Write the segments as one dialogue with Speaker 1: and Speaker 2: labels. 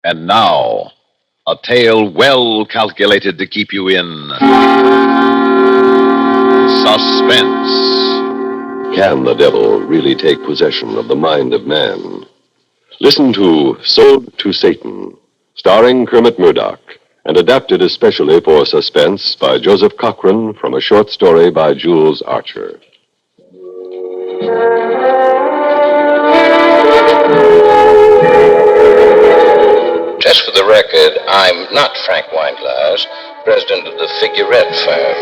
Speaker 1: And now, a tale well calculated to keep you in suspense.
Speaker 2: Can the devil really take possession of the mind of man? Listen to Sold to Satan, starring Kermit Murdoch, and adapted especially for suspense by Joseph Cochran from a short story by Jules Archer.
Speaker 3: Just for the record, I'm not Frank Weinglass, president of the Figurette firm.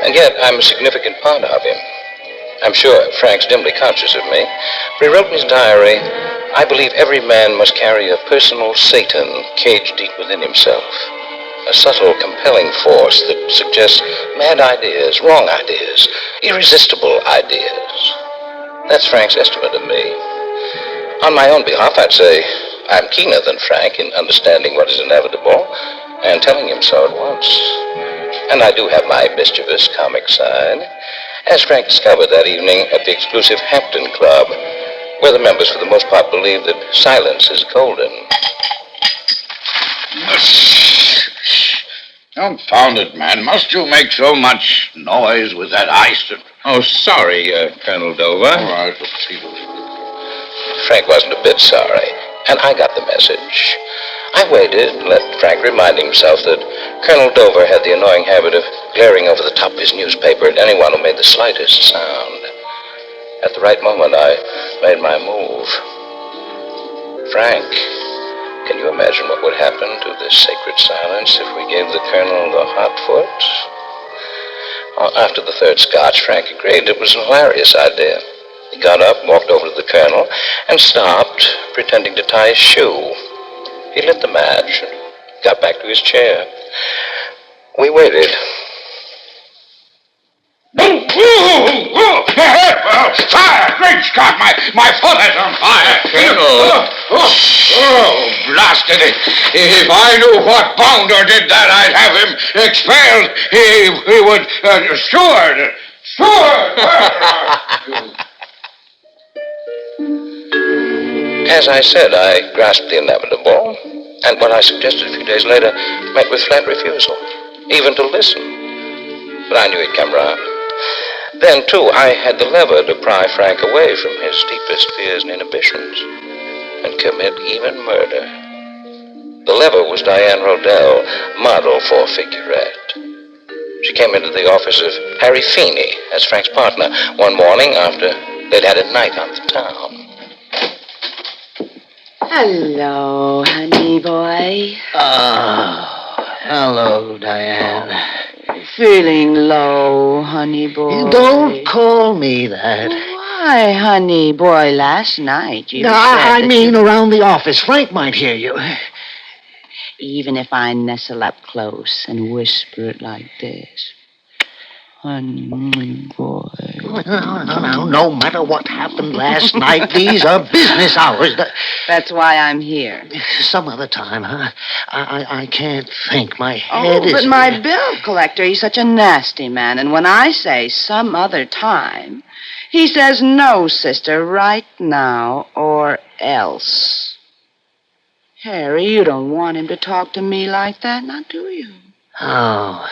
Speaker 3: And yet, I'm a significant part of him. I'm sure Frank's dimly conscious of me, but he wrote in his diary, I believe every man must carry a personal Satan caged deep within himself. A subtle, compelling force that suggests mad ideas, wrong ideas, irresistible ideas. That's Frank's estimate of me. On my own behalf, I'd say I'm keener than Frank in understanding what is inevitable and telling him so at once. And I do have my mischievous comic side, as Frank discovered that evening at the exclusive Hampton Club, where the members for the most part believe that silence is golden.
Speaker 4: Confound it, man. Must you make so much noise with that ice?
Speaker 3: Oh, sorry, Colonel Dover.
Speaker 4: All right, let's see.
Speaker 3: Frank wasn't a bit sorry, and I got the message. I waited and let Frank remind himself that Colonel Dover had the annoying habit of glaring over the top of his newspaper at anyone who made the slightest sound. At the right moment, I made my move. Frank, can you imagine what would happen to this sacred silence if we gave the Colonel the hot foot? After the third scotch, Frank agreed it was a hilarious idea. He got up, walked over to the Colonel, and stopped, pretending to tie his shoe. He lit the match and got back to his chair. We waited.
Speaker 4: Fire! Great Scott! My foot is on fire! Blasted it! If I knew what bounder did that, I'd have him expelled. He would... Steward!
Speaker 3: As I said, I grasped the inevitable, and what I suggested a few days later met with flat refusal, even to listen. But I knew he'd come round. Then, too, I had the lever to pry Frank away from his deepest fears and inhibitions and commit even murder. The lever was Diane Rodell, model for Figurette. She came into the office of Harry Feeney as Frank's partner one morning after they'd had a night on the town.
Speaker 5: Hello, honey boy.
Speaker 6: Oh, hello, Diane.
Speaker 5: Feeling low, honey boy.
Speaker 6: Don't call me that.
Speaker 5: Why, honey boy, last night you
Speaker 6: No,
Speaker 5: said
Speaker 6: I
Speaker 5: that
Speaker 6: mean around the office. Frank might hear you.
Speaker 5: Even if I nestle up close and whisper it like this. Honey boy.
Speaker 6: No matter what happened last night, these are business hours.
Speaker 5: That's why I'm here.
Speaker 6: Some other time, huh? I can't think. My head is...
Speaker 5: But my bill collector, he's such a nasty man. And when I say some other time, he says no, sister, right now or else. Harry, you don't want him to talk to me like that, now do you?
Speaker 6: Oh...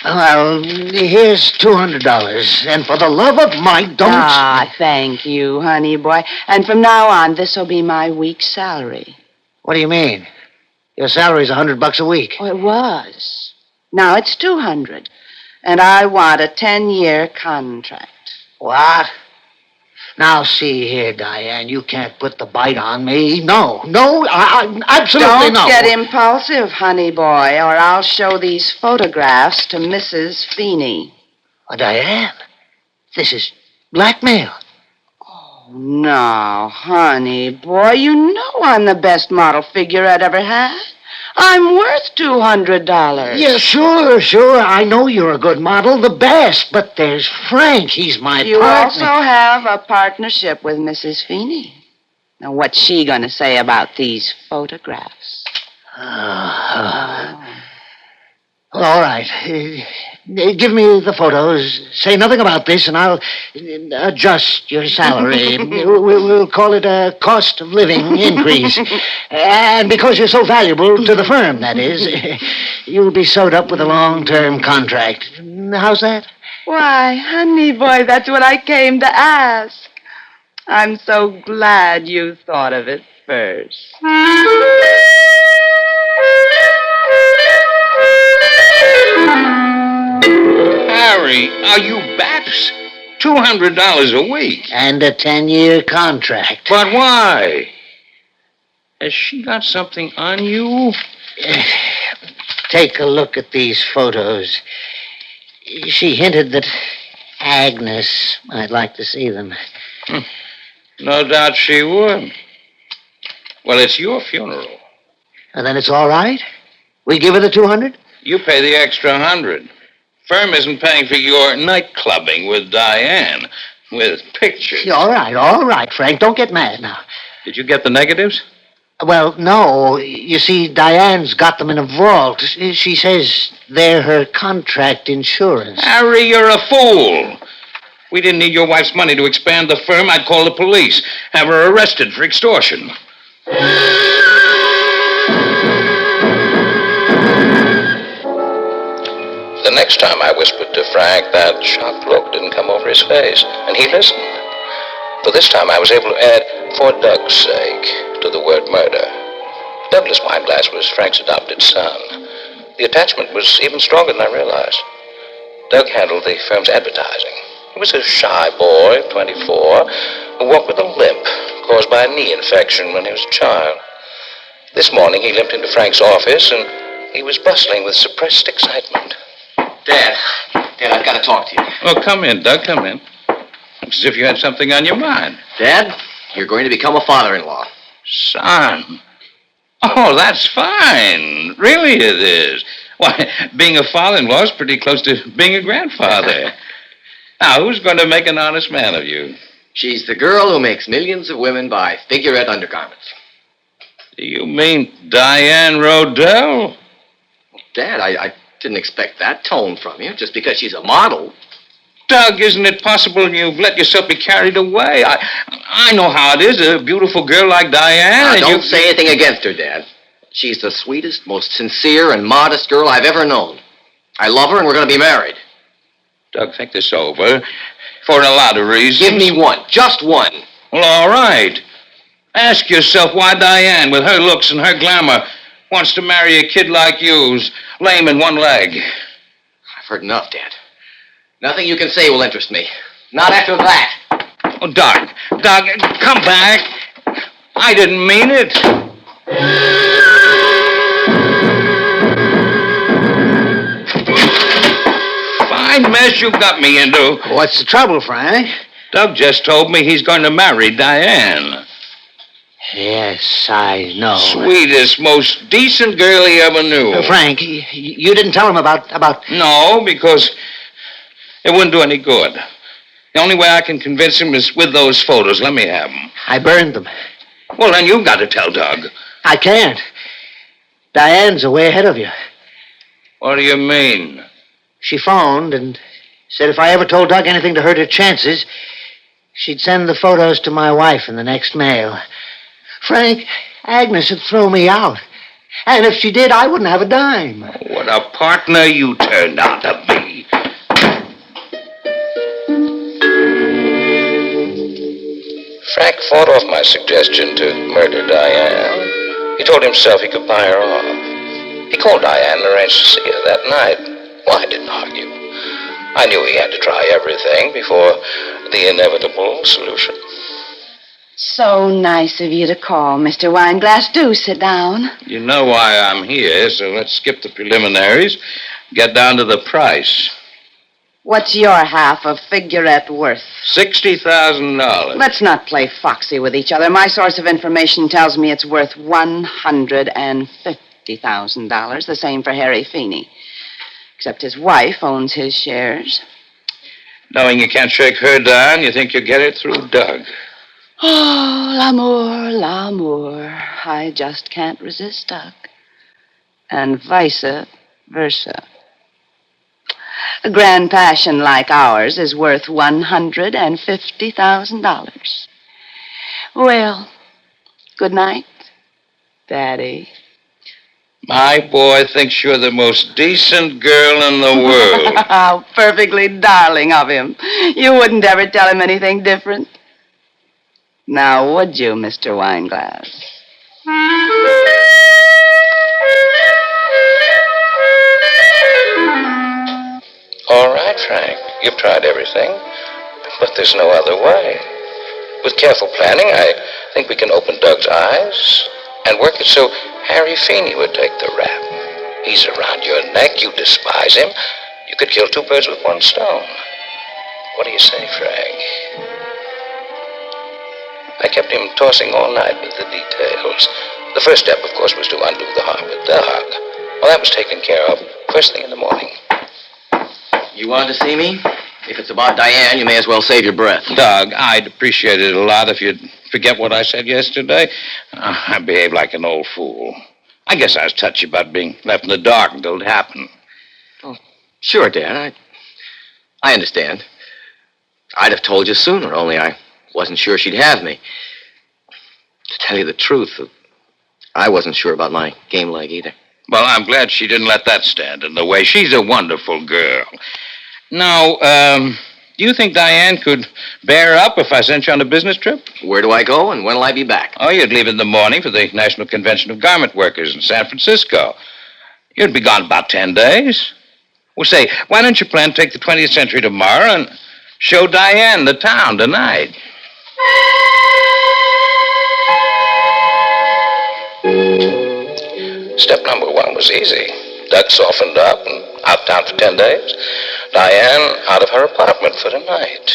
Speaker 6: Well, here's $200. And for the love of Mike, don't...
Speaker 5: Ah, thank you, honey boy. And from now on, this'll be my week's salary.
Speaker 6: What do you mean? Your salary's $100 a week.
Speaker 5: Oh, it was. Now it's 200. And I want a 10-year contract.
Speaker 6: What? Now, see here, Diane, you can't put the bite on me. No, I absolutely no.
Speaker 5: Don't get impulsive, honey boy, or I'll show these photographs to Mrs. Feeney.
Speaker 6: Oh, Diane, this is blackmail.
Speaker 5: Oh, no, honey boy, you know I'm the best model figure I'd ever had. I'm worth $200.
Speaker 6: Yeah, sure. I know you're a good model, the best. But there's Frank. He's my
Speaker 5: you
Speaker 6: partner.
Speaker 5: Also have a partnership with Mrs. Feeney. Now, what's she going to say about these photographs?
Speaker 6: All right. Give me the photos. Say nothing about this, and I'll adjust your salary. We'll call it a cost of living increase. And because you're so valuable to the firm, that is, you'll be sewed up with a long-term contract. How's that?
Speaker 5: Why, honey boy, that's what I came to ask. I'm so glad you thought of it first.
Speaker 4: Harry, are you bats? $200 a week.
Speaker 6: And a 10-year contract.
Speaker 4: But why? Has she got something on you?
Speaker 6: Take a look at these photos. She hinted that Agnes might like to see them.
Speaker 4: No doubt she would. Well, it's your funeral.
Speaker 6: And then it's all right? We give her the 200?
Speaker 4: You pay the extra 100. Firm isn't paying for your night clubbing with Diane, with pictures.
Speaker 6: All right, Frank. Don't get mad now.
Speaker 4: Did you get the negatives?
Speaker 6: Well, no. You see, Diane's got them in a vault. She says they're her contract insurance.
Speaker 4: Harry, you're a fool. We didn't need your wife's money to expand the firm. I'd call the police, have her arrested for extortion.
Speaker 3: The next time I whispered to Frank, that shocked look didn't come over his face, and he listened. But this time I was able to add, for Doug's sake, to the word murder. Douglas Wineglass was Frank's adopted son. The attachment was even stronger than I realized. Doug handled the firm's advertising. He was a shy boy, 24, who walked with a limp caused by a knee infection when he was a child. This morning he limped into Frank's office, and he was bustling with suppressed excitement.
Speaker 7: Dad, I've got to talk to you.
Speaker 4: Oh, come in, Doug, come in. Looks as if you had something on your mind.
Speaker 7: Dad, you're going to become a father-in-law.
Speaker 4: Son. Oh, that's fine. Really it is. Why, being a father-in-law is pretty close to being a grandfather. Now, who's going to make an honest man of you?
Speaker 7: She's the girl who makes millions of women buy figurette undergarments.
Speaker 4: Do you mean Diane Rodell?
Speaker 7: Dad, I didn't expect that tone from you, just because she's a model.
Speaker 4: Doug, isn't it possible you've let yourself be carried away? I know how it is, a beautiful girl like Diane.
Speaker 7: Now, don't say anything against her, Dad. She's the sweetest, most sincere, and modest girl I've ever known. I love her, and we're going to be married.
Speaker 4: Doug, think this over. For a lot of reasons.
Speaker 7: Give me one. Just one.
Speaker 4: Well, all right. Ask yourself why Diane, with her looks and her glamour, wants to marry a kid like you who's lame in one leg.
Speaker 7: I've heard enough, Dad. Nothing you can say will interest me. Not after that.
Speaker 4: Oh, Doug, come back. I didn't mean it. Fine mess you got me into.
Speaker 6: What's the trouble, Frank?
Speaker 4: Doug just told me he's going to marry Diane.
Speaker 6: Yes, I know.
Speaker 4: Sweetest, most decent girl he ever knew.
Speaker 6: Frank, you didn't tell him about...
Speaker 4: No, because it wouldn't do any good. The only way I can convince him is with those photos. Let me have them.
Speaker 6: I burned them.
Speaker 4: Well, then you've got to tell Doug.
Speaker 6: I can't. Diane's way ahead of you.
Speaker 4: What do you mean?
Speaker 6: She phoned and said if I ever told Doug anything to hurt her chances, she'd send the photos to my wife in the next mail. Frank, Agnes would throw me out. And if she did, I wouldn't have a dime.
Speaker 4: What a partner you turned out to be.
Speaker 3: Frank fought off my suggestion to murder Diane. He told himself he could buy her off. He called Diane and arranged to see her that night. Well, I didn't argue. I knew he had to try everything before the inevitable solution.
Speaker 5: So nice of you to call, Mr. Wineglass. Do sit down.
Speaker 4: You know why I'm here, so let's skip the preliminaries. Get down to the price.
Speaker 5: What's your half of figurette worth?
Speaker 4: $60,000.
Speaker 5: Let's not play foxy with each other. My source of information tells me it's worth $150,000. The same for Harry Feeney. Except his wife owns his shares.
Speaker 4: Knowing you can't shake her down, you think you'll get it through Doug.
Speaker 5: Oh, l'amour, l'amour. I just can't resist Doug. And vice versa. A grand passion like ours is worth $150,000. Well, good night, Daddy.
Speaker 4: My boy thinks you're the most decent girl in the world.
Speaker 5: How perfectly darling of him. You wouldn't ever tell him anything different. Now, would you, Mr. Wineglass?
Speaker 3: All right, Frank. You've tried everything, but there's no other way. With careful planning, I think we can open Doug's eyes and work it so Harry Feeney would take the rap. He's around your neck. You despise him. You could kill two birds with one stone. What do you say, Frank? I kept him tossing all night with the details. The first step, of course, was to undo the harm with Doug. Well, that was taken care of first thing in the morning.
Speaker 7: You wanted to see me? If it's about Diane, you may as well save your breath.
Speaker 4: Doug, I'd appreciate it a lot if you'd forget what I said yesterday. I behaved like an old fool. I guess I was touchy about being left in the dark until it happened.
Speaker 7: Oh, sure, Dad. I understand. I'd have told you sooner, only I wasn't sure she'd have me. To tell you the truth, I wasn't sure about my game leg either.
Speaker 4: Well, I'm glad she didn't let that stand in the way. She's a wonderful girl. Now, do you think Diane could bear up if I sent you on a business trip?
Speaker 7: Where do I go and when'll I be back?
Speaker 4: Oh, you'd leave in the morning for the National Convention of Garment Workers in San Francisco. You'd be gone about 10 days. Well, say, why don't you plan to take the 20th century tomorrow and show Diane the town tonight?
Speaker 3: Step number one was easy. Doug softened up and out of town for 10 days. Diane out of her apartment for the night.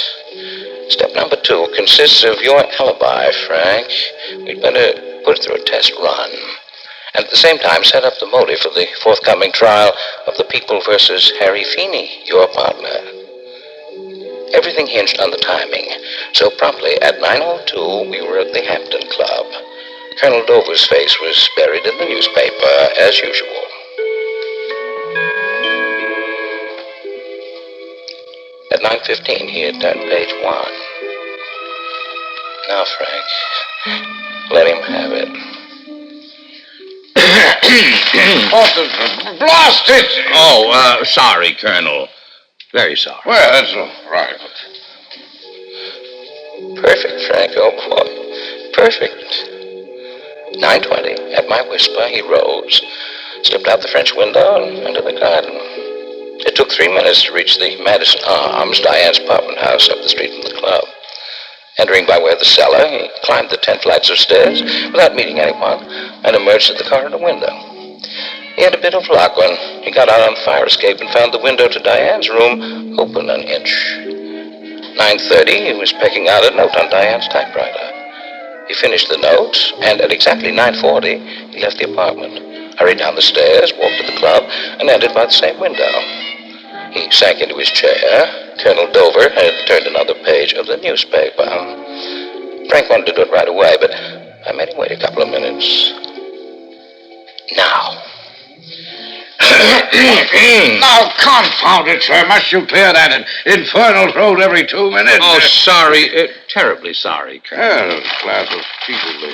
Speaker 3: Step number two consists of your alibi, Frank. We'd better put it through a test run. And at the same time, set up the motive for the forthcoming trial of the People versus Harry Feeney, your partner. Everything hinged on the timing. So promptly at 9:02, we were at the Hampton Club. Colonel Dover's face was buried in the newspaper, as usual. At 9:15, he had turned page 1. Now, Frank, let him have it.
Speaker 4: Blast it! Oh, sorry, Colonel. Very sorry.
Speaker 8: Well, that's all right.
Speaker 3: Perfect, Frank, oh boy. Perfect. 9:20, at my whisper, he rose, slipped out the French window and into the garden. It took 3 minutes to reach the Madison Arms, Diane's apartment house up the street from the club. Entering by way of the cellar, he climbed the 10 flights of stairs without meeting anyone and emerged at the corridor window. He had a bit of luck when he got out on the fire escape and found the window to Diane's room open an inch. 9:30, he was pecking out a note on Diane's typewriter. He finished the note, and at exactly 9:40, he left the apartment, hurried down the stairs, walked to the club, and entered by the same window. He sank into his chair. Colonel Dover had turned another page of the newspaper. Frank wanted to do it right away, but I made him wait a couple of minutes. Now.
Speaker 8: Now, confound it, sir. Must you clear that infernal throat every 2 minutes?
Speaker 4: Oh, sorry. Terribly sorry, Colonel.
Speaker 8: Well, class of people.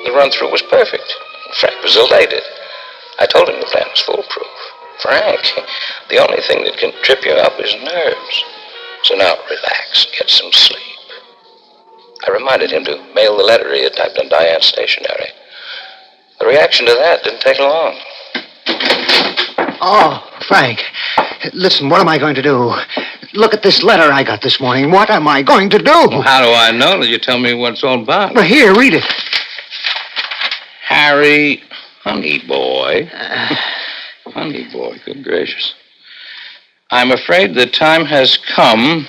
Speaker 3: The run-through was perfect. Frank was elated. I told him the plan was foolproof. Frank, the only thing that can trip you up is nerves. So now relax, get some sleep. I reminded him to mail the letter he had typed on Diane's stationery. The reaction to that didn't take long.
Speaker 6: Oh, Frank, listen, what am I going to do? Look at this letter I got this morning. What am I going to do?
Speaker 4: Well, how do I know that you tell me what it's all about?
Speaker 6: Well, here, read it.
Speaker 4: Harry, honey boy. Honey boy, good gracious. I'm afraid the time has come.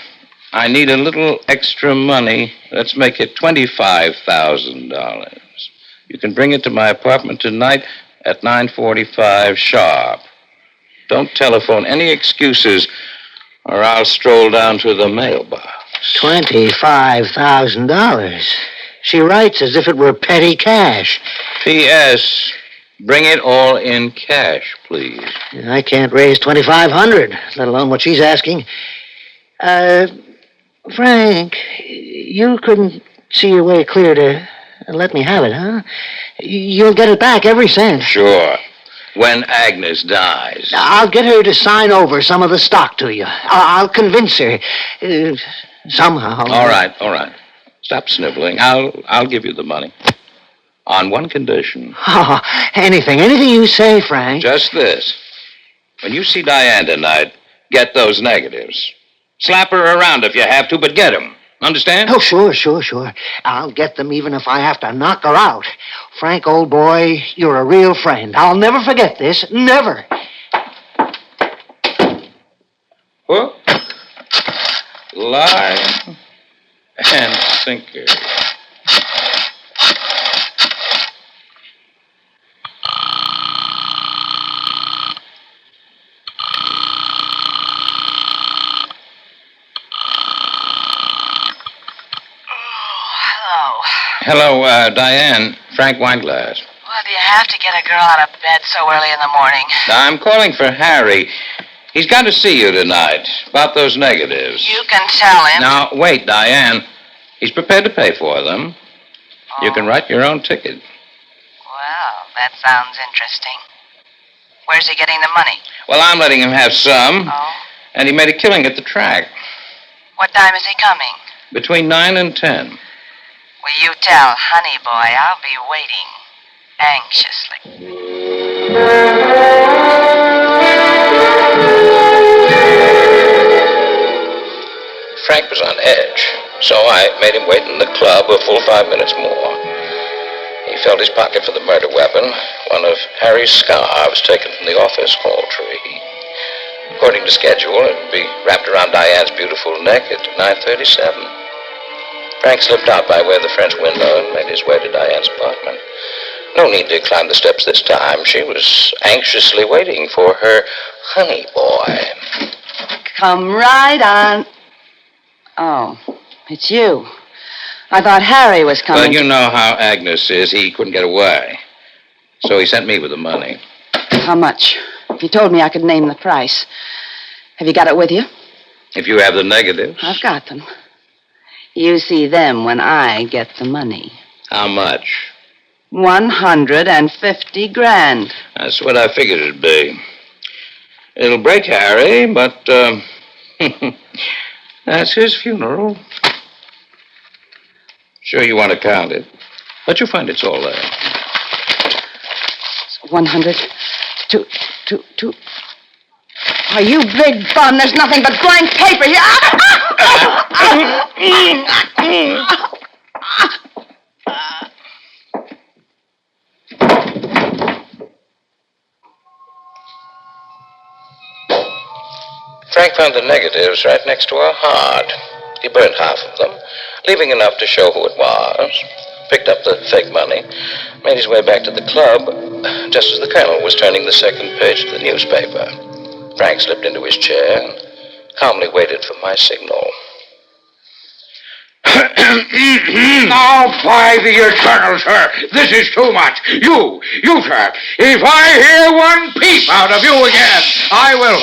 Speaker 4: I need a little extra money. Let's make it $25,000. You can bring it to my apartment tonight at 9:45 sharp. Don't telephone any excuses, or I'll stroll down to the mailbox.
Speaker 6: $25,000. She writes as if it were petty cash.
Speaker 4: P.S. Bring it all in cash, please.
Speaker 6: I can't raise $2,500, let alone what she's asking. Frank, you couldn't see your way clear to let me have it, huh? You'll get it back, every cent.
Speaker 4: Sure. When Agnes dies.
Speaker 6: I'll get her to sign over some of the stock to you. I'll convince her. Somehow.
Speaker 4: All right. Stop sniveling. I'll give you the money. On one condition.
Speaker 6: Oh, anything you say, Frank.
Speaker 4: Just this. When you see Diane tonight, get those negatives. Slap her around if you have to, but get them. Understand?
Speaker 6: Oh, sure. I'll get them even if I have to knock her out. Frank, old boy, you're a real friend. I'll never forget this. Never.
Speaker 4: Hook, line, and sinker. Hello, Diane. Frank Wineglass.
Speaker 5: Well, do you have to get a girl out of bed so early in the morning?
Speaker 4: I'm calling for Harry. He's got to see you tonight about those negatives.
Speaker 5: You can tell him.
Speaker 4: Now, wait, Diane. He's prepared to pay for them.
Speaker 5: Oh.
Speaker 4: You can write your own ticket.
Speaker 5: Well, that sounds interesting. Where's he getting the money?
Speaker 4: Well, I'm letting him have some.
Speaker 5: Oh.
Speaker 4: And he made a killing at the track.
Speaker 5: What time is he coming?
Speaker 4: Between 9 and 10.
Speaker 5: Will you tell Honey Boy I'll be waiting anxiously.
Speaker 3: Frank was on edge, so I made him wait in the club a full 5 minutes more. He felt his pocket for the murder weapon, one of Harry's scarves taken from the office hall tree. According to schedule, it would be wrapped around Diane's beautiful neck at 9:37. Frank slipped out by way of the French window and made his way to Diane's apartment. No need to climb the steps this time. She was anxiously waiting for her honey boy.
Speaker 5: Come right on. Oh, it's you. I thought Harry was coming.
Speaker 4: Well, you know how Agnes is. He couldn't get away. So he sent me with the money.
Speaker 5: How much? He told me I could name the price. Have you got it with you?
Speaker 4: If you have the negatives.
Speaker 5: I've got them. You see them when I get the money.
Speaker 4: How much?
Speaker 5: 150 grand.
Speaker 4: That's what I figured it'd be. It'll break Harry, but, that's his funeral. Sure you want to count it, but you'll find it's all there.
Speaker 5: 100, two. Oh, you big bum, there's nothing but blank paper here.
Speaker 3: Frank found the negatives right next to her heart. He burned half of them, leaving enough to show who it was, picked up the fake money, made his way back to the club, just as the colonel was turning the second page of the newspaper. Frank slipped into his chair and calmly waited for my signal.
Speaker 8: Now, by the eternal, sir, this is too much. You, sir, if I hear one peep out of you again, I will...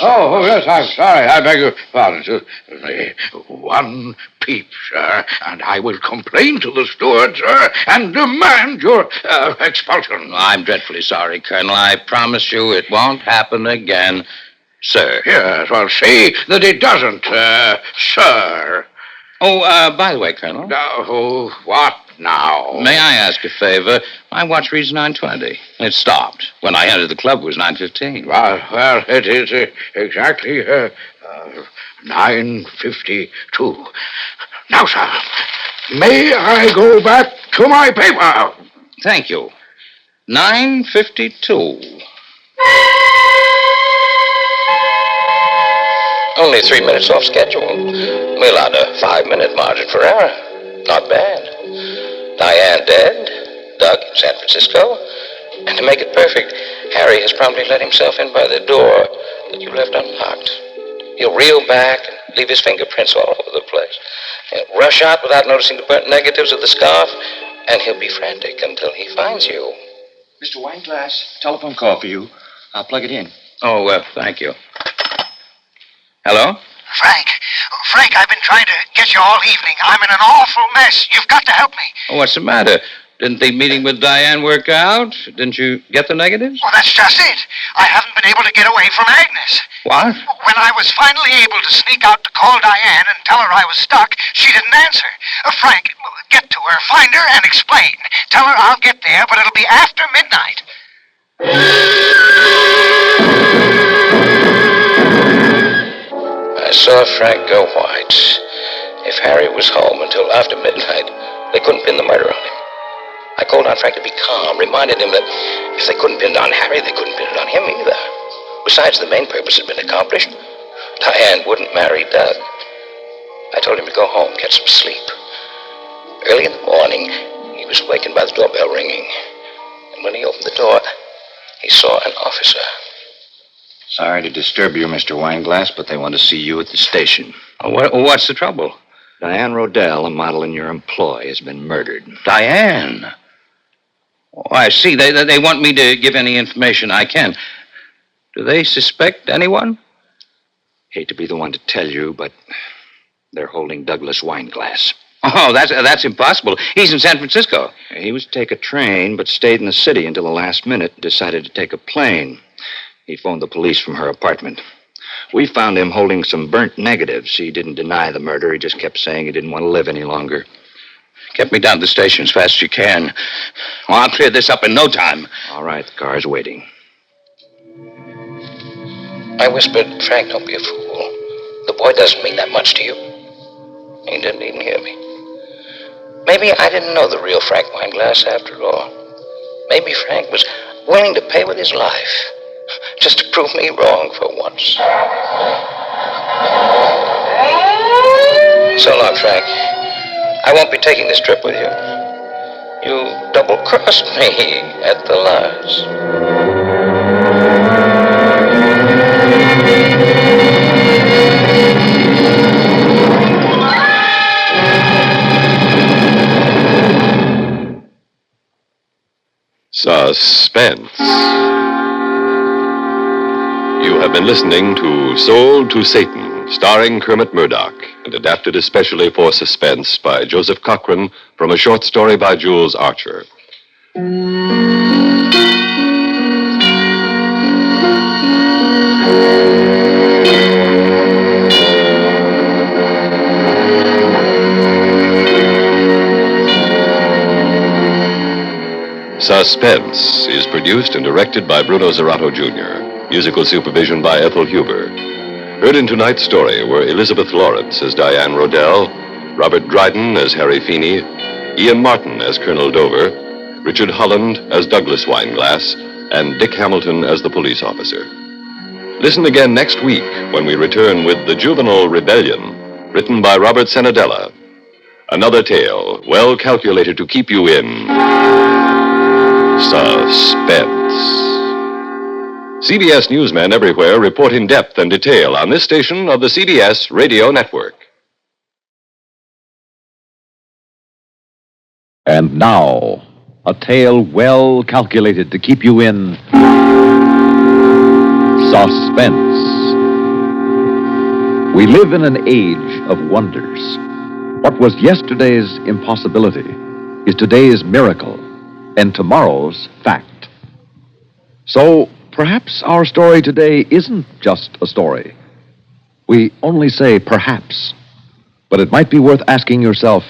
Speaker 8: Oh, yes, I'm sorry. I beg your pardon. One peep, sir, and I will complain to the steward, sir, and demand your expulsion.
Speaker 4: I'm dreadfully sorry, Colonel. I promise you it won't happen again, sir.
Speaker 8: Yes, well, see that it doesn't, sir.
Speaker 4: Oh, by the way, Colonel.
Speaker 8: Oh, what now?
Speaker 4: May I ask a favor? My watch reads 9:20. It stopped. When I entered the club, it was 9:15.
Speaker 8: Well, it is exactly 9:52. Now, sir, may I go back to my paper?
Speaker 4: Thank you. 9:52.
Speaker 3: Only 3 minutes off schedule. We allowed a 5-minute margin for error. Not bad. Diane dead, Doug in San Francisco, and to make it perfect, Harry has promptly let himself in by the door that you left unlocked. He'll reel back and leave his fingerprints all over the place. He'll rush out without noticing the burnt negatives of the scarf, and he'll be frantic until he finds you.
Speaker 9: Mr. Wineglass, telephone call for you. I'll plug it in.
Speaker 4: Oh, thank you. Hello?
Speaker 6: Frank, I've been trying to get you all evening. I'm in an awful mess. You've got to help me.
Speaker 4: Oh, what's the matter? Didn't the meeting with Diane work out? Didn't you get the negatives?
Speaker 6: Well, that's just it. I haven't been able to get away from Agnes.
Speaker 4: What?
Speaker 6: When I was finally able to sneak out to call Diane and tell her I was stuck, she didn't answer. Frank, get to her, find her, and explain. Tell her I'll get there, but it'll be after midnight.
Speaker 3: I saw Frank go white. If Harry was home until after midnight, they couldn't pin the murder on him. I called on Frank to be calm, reminded him that if they couldn't pin it on Harry, they couldn't pin it on him either. Besides, the main purpose had been accomplished. Diane wouldn't marry Doug. I told him to go home, get some sleep. Early in the morning, he was awakened by the doorbell ringing. And when he opened the door, he saw an officer.
Speaker 9: Sorry to disturb you, Mr. Wineglass, but they want to see you at the station.
Speaker 4: Oh, what's the trouble?
Speaker 9: Diane Rodell, a model in your employ, has been murdered.
Speaker 4: Diane? Oh, I see. They want me to give any information I can. Do they suspect anyone?
Speaker 9: Hate to be the one to tell you, but they're holding Douglas Wineglass.
Speaker 4: Oh, that's impossible. He's in San Francisco.
Speaker 9: He was to take a train, but stayed in the city until the last minute, decided to take a plane. He phoned the police from her apartment. We found him holding some burnt negatives. He didn't deny the murder. He just kept saying he didn't want to live any longer.
Speaker 4: Get me down to the station as fast as you can. Well, I'll clear this up in no time.
Speaker 9: All right, the car's waiting.
Speaker 3: I whispered, Frank, don't be a fool. The boy doesn't mean that much to you. He didn't even hear me. Maybe I didn't know the real Frank Wineglass after all. Maybe Frank was willing to pay with his life just to prove me wrong for once. So long, Frank. I won't be taking this trip with you. You double-crossed me at the last.
Speaker 2: Suspense. You have been listening to Sold to Satan, starring Kermit Murdoch, and adapted especially for Suspense by Joseph Cochran from a short story by Jules Archer. Suspense is produced and directed by Bruno Zerato Jr., musical supervision by Ethel Huber. Heard in tonight's story were Elizabeth Lawrence as Diane Rodell, Robert Dryden as Harry Feeney, Ian Martin as Colonel Dover, Richard Holland as Douglas Wineglass, and Dick Hamilton as the police officer. Listen again next week when we return with The Juvenile Rebellion, written by Robert Senadella. Another tale well calculated to keep you in suspense. CBS newsmen everywhere report in depth and detail on this station of the CBS Radio Network.
Speaker 1: And now, a tale well calculated to keep you in suspense. We live in an age of wonders. What was yesterday's impossibility is today's miracle and tomorrow's fact. So, perhaps our story today isn't just a story. We only say perhaps. But it might be worth asking yourself,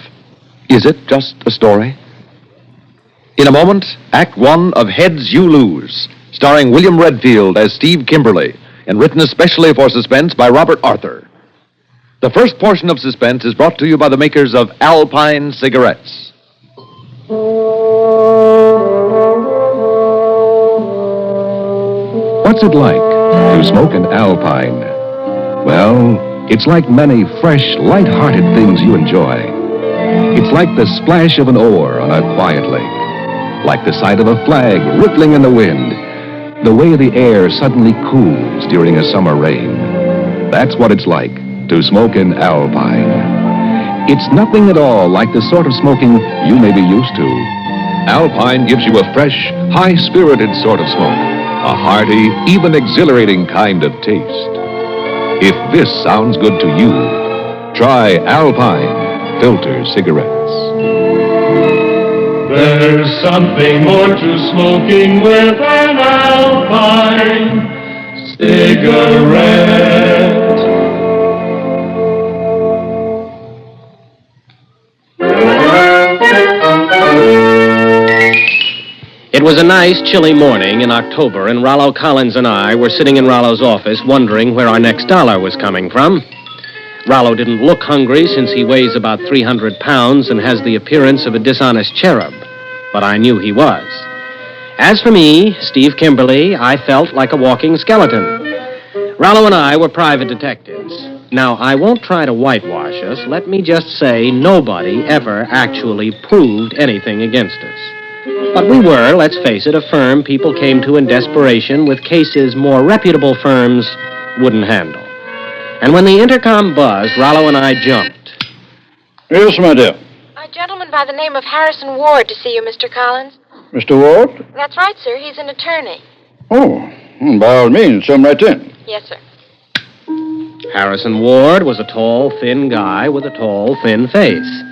Speaker 1: is it just a story? In a moment, Act One of Heads You Lose, starring William Redfield as Steve Kimberly, and written especially for Suspense by Robert Arthur. The first portion of Suspense is brought to you by the makers of Alpine cigarettes.
Speaker 10: What's it like to smoke an Alpine? Well, it's like many fresh, light-hearted things you enjoy. It's like the splash of an oar on a quiet lake, like the sight of a flag rippling in the wind, the way the air suddenly cools during a summer rain. That's what it's like to smoke an Alpine. It's nothing at all like the sort of smoking you may be used to. Alpine gives you a fresh, high-spirited sort of smoke, a hearty, even exhilarating kind of taste. If this sounds good to you, try Alpine filter cigarettes.
Speaker 11: There's something more to smoking with an Alpine cigarette.
Speaker 12: It was a nice, chilly morning in October, and Rollo Collins and I were sitting in Rollo's office wondering where our next dollar was coming from. Rollo didn't look hungry since he weighs about 300 pounds and has the appearance of a dishonest cherub, but I knew he was. As for me, Steve Kimberly, I felt like a walking skeleton. Rollo and I were private detectives. Now, I won't try to whitewash us. Let me just say nobody ever actually proved anything against us. But we were, let's face it, a firm people came to in desperation with cases more reputable firms wouldn't handle. And when the intercom buzzed, Rollo and I jumped.
Speaker 13: Yes, my dear.
Speaker 14: A gentleman by the name of Harrison Ward to see you, Mr. Collins.
Speaker 13: Mr. Ward?
Speaker 14: That's right, sir. He's an attorney.
Speaker 13: Oh, by all means, come right in.
Speaker 14: Yes, sir.
Speaker 12: Harrison Ward was a tall, thin guy with a tall, thin face.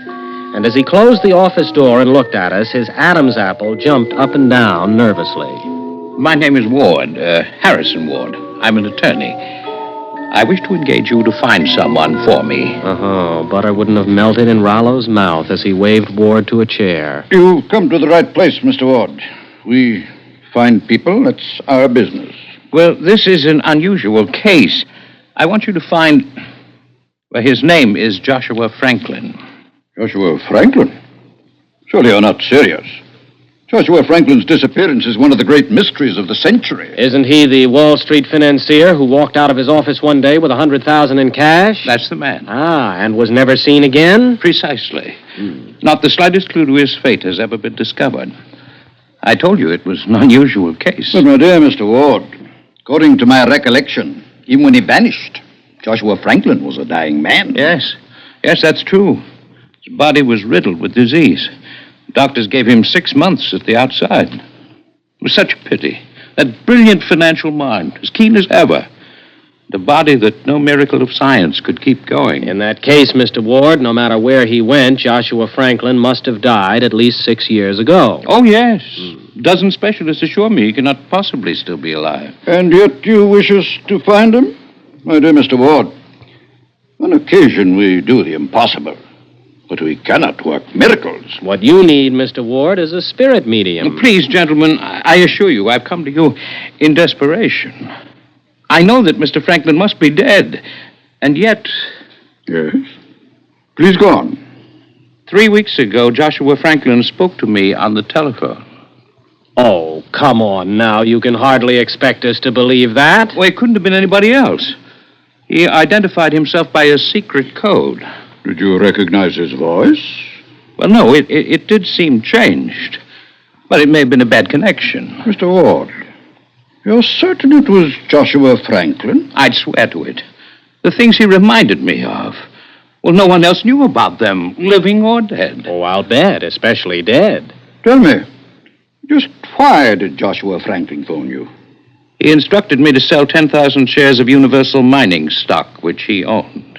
Speaker 12: And as he closed the office door and looked at us, his Adam's apple jumped up and down nervously.
Speaker 4: My name is Ward, Harrison Ward. I'm an attorney. I wish to engage you to find someone for me.
Speaker 12: Oh, butter wouldn't have melted in Rollo's mouth as he waved Ward to a chair.
Speaker 13: You come to the right place, Mr. Ward. We find people. That's our business.
Speaker 4: Well, this is an unusual case. I want you to find... Well, his name is Joshua Franklin.
Speaker 13: Joshua Franklin? Surely you're not serious. Joshua Franklin's disappearance is one of the great mysteries of the century.
Speaker 12: Isn't he the Wall Street financier who walked out of his office one day with $100,000 in cash?
Speaker 4: That's the man.
Speaker 12: Ah, and was never seen again?
Speaker 4: Precisely. Not the slightest clue to his fate has ever been discovered. I told you it was an unusual case.
Speaker 13: But, my dear Mr. Ward, according to my recollection, even when he vanished, Joshua Franklin was a dying man.
Speaker 4: Yes, that's true. His body was riddled with disease. Doctors gave him 6 months at the outside. It was such a pity. That brilliant financial mind, as keen as ever. The body that no miracle of science could keep going.
Speaker 12: In that case, Mr. Ward, no matter where he went, Joshua Franklin must have died at least 6 years ago.
Speaker 4: Oh, yes. A dozen specialists assure me he cannot possibly still be alive.
Speaker 13: And yet you wish us to find him? My dear Mr. Ward, on occasion we do the impossible. But we cannot work miracles.
Speaker 12: What you need, Mr. Ward, is a spirit medium.
Speaker 4: Please, gentlemen, I assure you, I've come to you in desperation. I know that Mr. Franklin must be dead, and yet...
Speaker 13: Yes? Please go on.
Speaker 4: 3 weeks ago, Joshua Franklin spoke to me on the telephone.
Speaker 12: Oh, come on now. You can hardly expect us to believe that.
Speaker 4: Well, it couldn't have been anybody else. He identified himself by a secret code.
Speaker 13: Did you recognize his voice?
Speaker 4: Well, no, it did seem changed. But it may have been a bad connection.
Speaker 13: Mr. Ward, you're certain it was Joshua Franklin?
Speaker 4: I'd swear to it. The things he reminded me of. Well, no one else knew about them, living or dead.
Speaker 12: Oh, I'll bet, especially dead.
Speaker 13: Tell me, just why did Joshua Franklin phone you?
Speaker 4: He instructed me to sell 10,000 shares of Universal Mining stock, which he owned.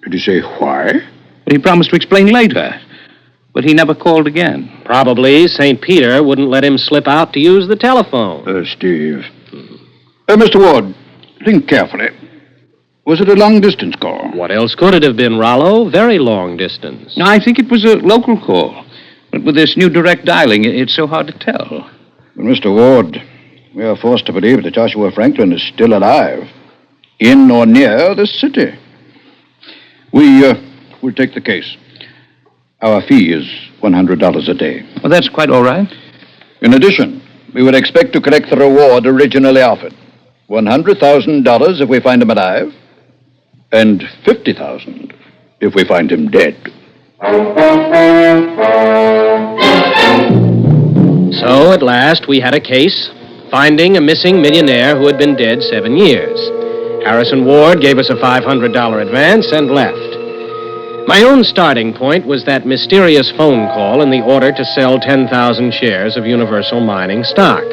Speaker 13: Did he say why?
Speaker 4: He promised to explain later, but he never called again.
Speaker 12: Probably St. Peter wouldn't let him slip out to use the telephone.
Speaker 13: Steve. Mr. Ward, think carefully. Was it a long-distance call?
Speaker 12: What else could it have been, Rollo? Very long distance.
Speaker 4: I think it was a local call. But with this new direct dialing, it's so hard to tell.
Speaker 13: But, Mr. Ward, we are forced to believe that Joshua Franklin is still alive, in or near this city. We'll take the case. Our fee is $100 a day.
Speaker 4: Well, that's quite all right.
Speaker 13: In addition, we would expect to collect the reward originally offered. $100,000 if we find him alive, and $50,000 if we find him dead.
Speaker 12: So, at last, we had a case, finding a missing millionaire who had been dead 7 years. Harrison Ward gave us a $500 advance and left. My own starting point was that mysterious phone call in the order to sell 10,000 shares of Universal Mining stock.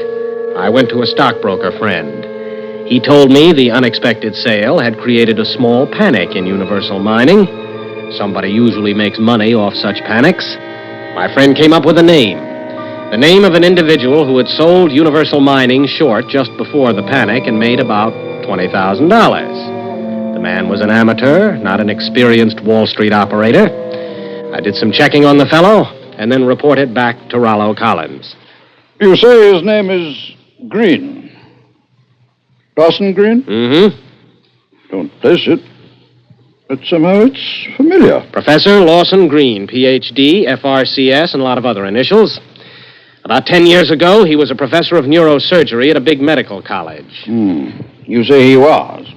Speaker 12: I went to a stockbroker friend. He told me the unexpected sale had created a small panic in Universal Mining. Somebody usually makes money off such panics. My friend came up with a name. The name of an individual who had sold Universal Mining short just before the panic and made about $20,000. The man was an amateur, not an experienced Wall Street operator. I did some checking on the fellow and then reported back to Rollo Collins.
Speaker 13: You say his name is Green. Dawson Green?
Speaker 12: Mm-hmm.
Speaker 13: Don't place it. But somehow it's familiar.
Speaker 12: Professor Lawson Green, Ph.D., FRCS, and a lot of other initials. About 10 years ago, he was a professor of neurosurgery at a big medical college.
Speaker 13: You say he was.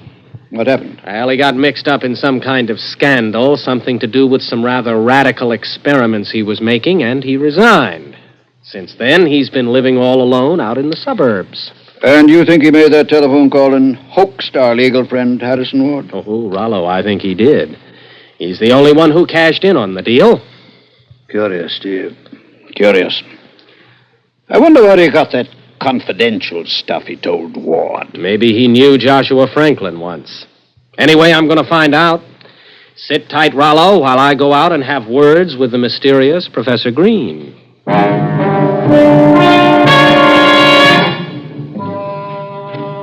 Speaker 13: What happened?
Speaker 12: Well, he got mixed up in some kind of scandal, something to do with some rather radical experiments he was making, and he resigned. Since then, he's been living all alone out in the suburbs.
Speaker 13: And you think he made that telephone call and hoaxed our legal friend, Harrison Ward?
Speaker 12: Oh, Rollo, I think he did. He's the only one who cashed in on the deal.
Speaker 13: Curious, Steve. Curious. I wonder where he got that confidential stuff he told Ward.
Speaker 12: Maybe he knew Joshua Franklin once. Anyway, I'm going to find out. Sit tight, Rollo, while I go out and have words with the mysterious Professor Green.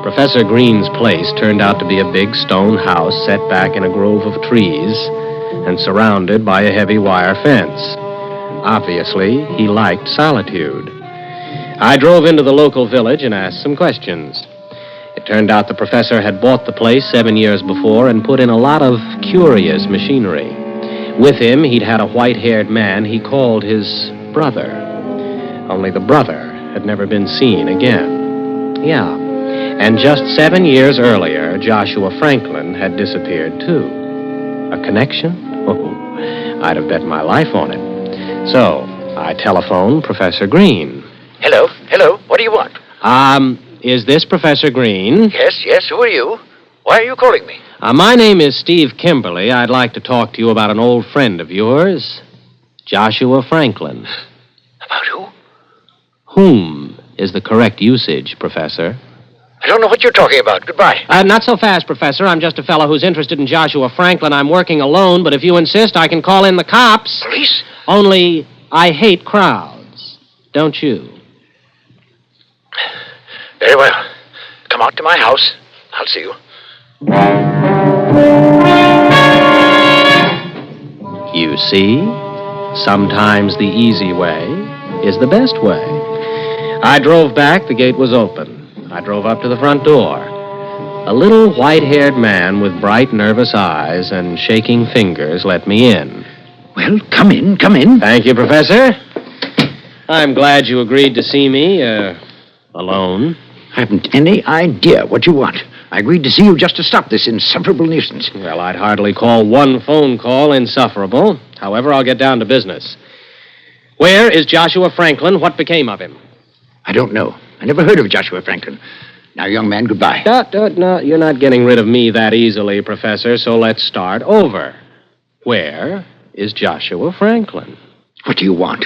Speaker 12: Professor Green's place turned out to be a big stone house set back in a grove of trees and surrounded by a heavy wire fence. Obviously, he liked solitude. I drove into the local village and asked some questions. It turned out the professor had bought the place 7 years before and put in a lot of curious machinery. With him, he'd had a white-haired man he called his brother. Only the brother had never been seen again. Yeah. And just 7 years earlier, Joshua Franklin had disappeared, too. A connection? Oh, I'd have bet my life on it. So, I telephoned Professor Green.
Speaker 6: Hello. What do you want?
Speaker 12: Is this Professor Green?
Speaker 6: Yes. Who are you? Why are you calling me?
Speaker 12: My name is Steve Kimberly. I'd like to talk to you about an old friend of yours, Joshua Franklin.
Speaker 6: About who?
Speaker 12: Whom is the correct usage, Professor?
Speaker 6: I don't know what you're talking about. Goodbye.
Speaker 12: Not so fast, Professor. I'm just a fellow who's interested in Joshua Franklin. I'm working alone, but if you insist, I can call in the cops.
Speaker 6: Police?
Speaker 12: Only I hate crowds. Don't you?
Speaker 6: Very well. Come out to my house. I'll see you.
Speaker 12: You see, sometimes the easy way is the best way. I drove back. The gate was open. I drove up to the front door. A little white-haired man with bright, nervous eyes and shaking fingers let me in.
Speaker 6: Well, come in.
Speaker 12: Thank you, Professor. I'm glad you agreed to see me, alone.
Speaker 6: I haven't any idea what you want. I agreed to see you just to stop this insufferable nuisance.
Speaker 12: Well, I'd hardly call one phone call insufferable. However, I'll get down to business. Where is Joshua Franklin? What became of him?
Speaker 6: I don't know. I never heard of Joshua Franklin. Now, young man, goodbye.
Speaker 12: No, you're not getting rid of me that easily, Professor, so let's start over. Where is Joshua Franklin?
Speaker 6: What do you want?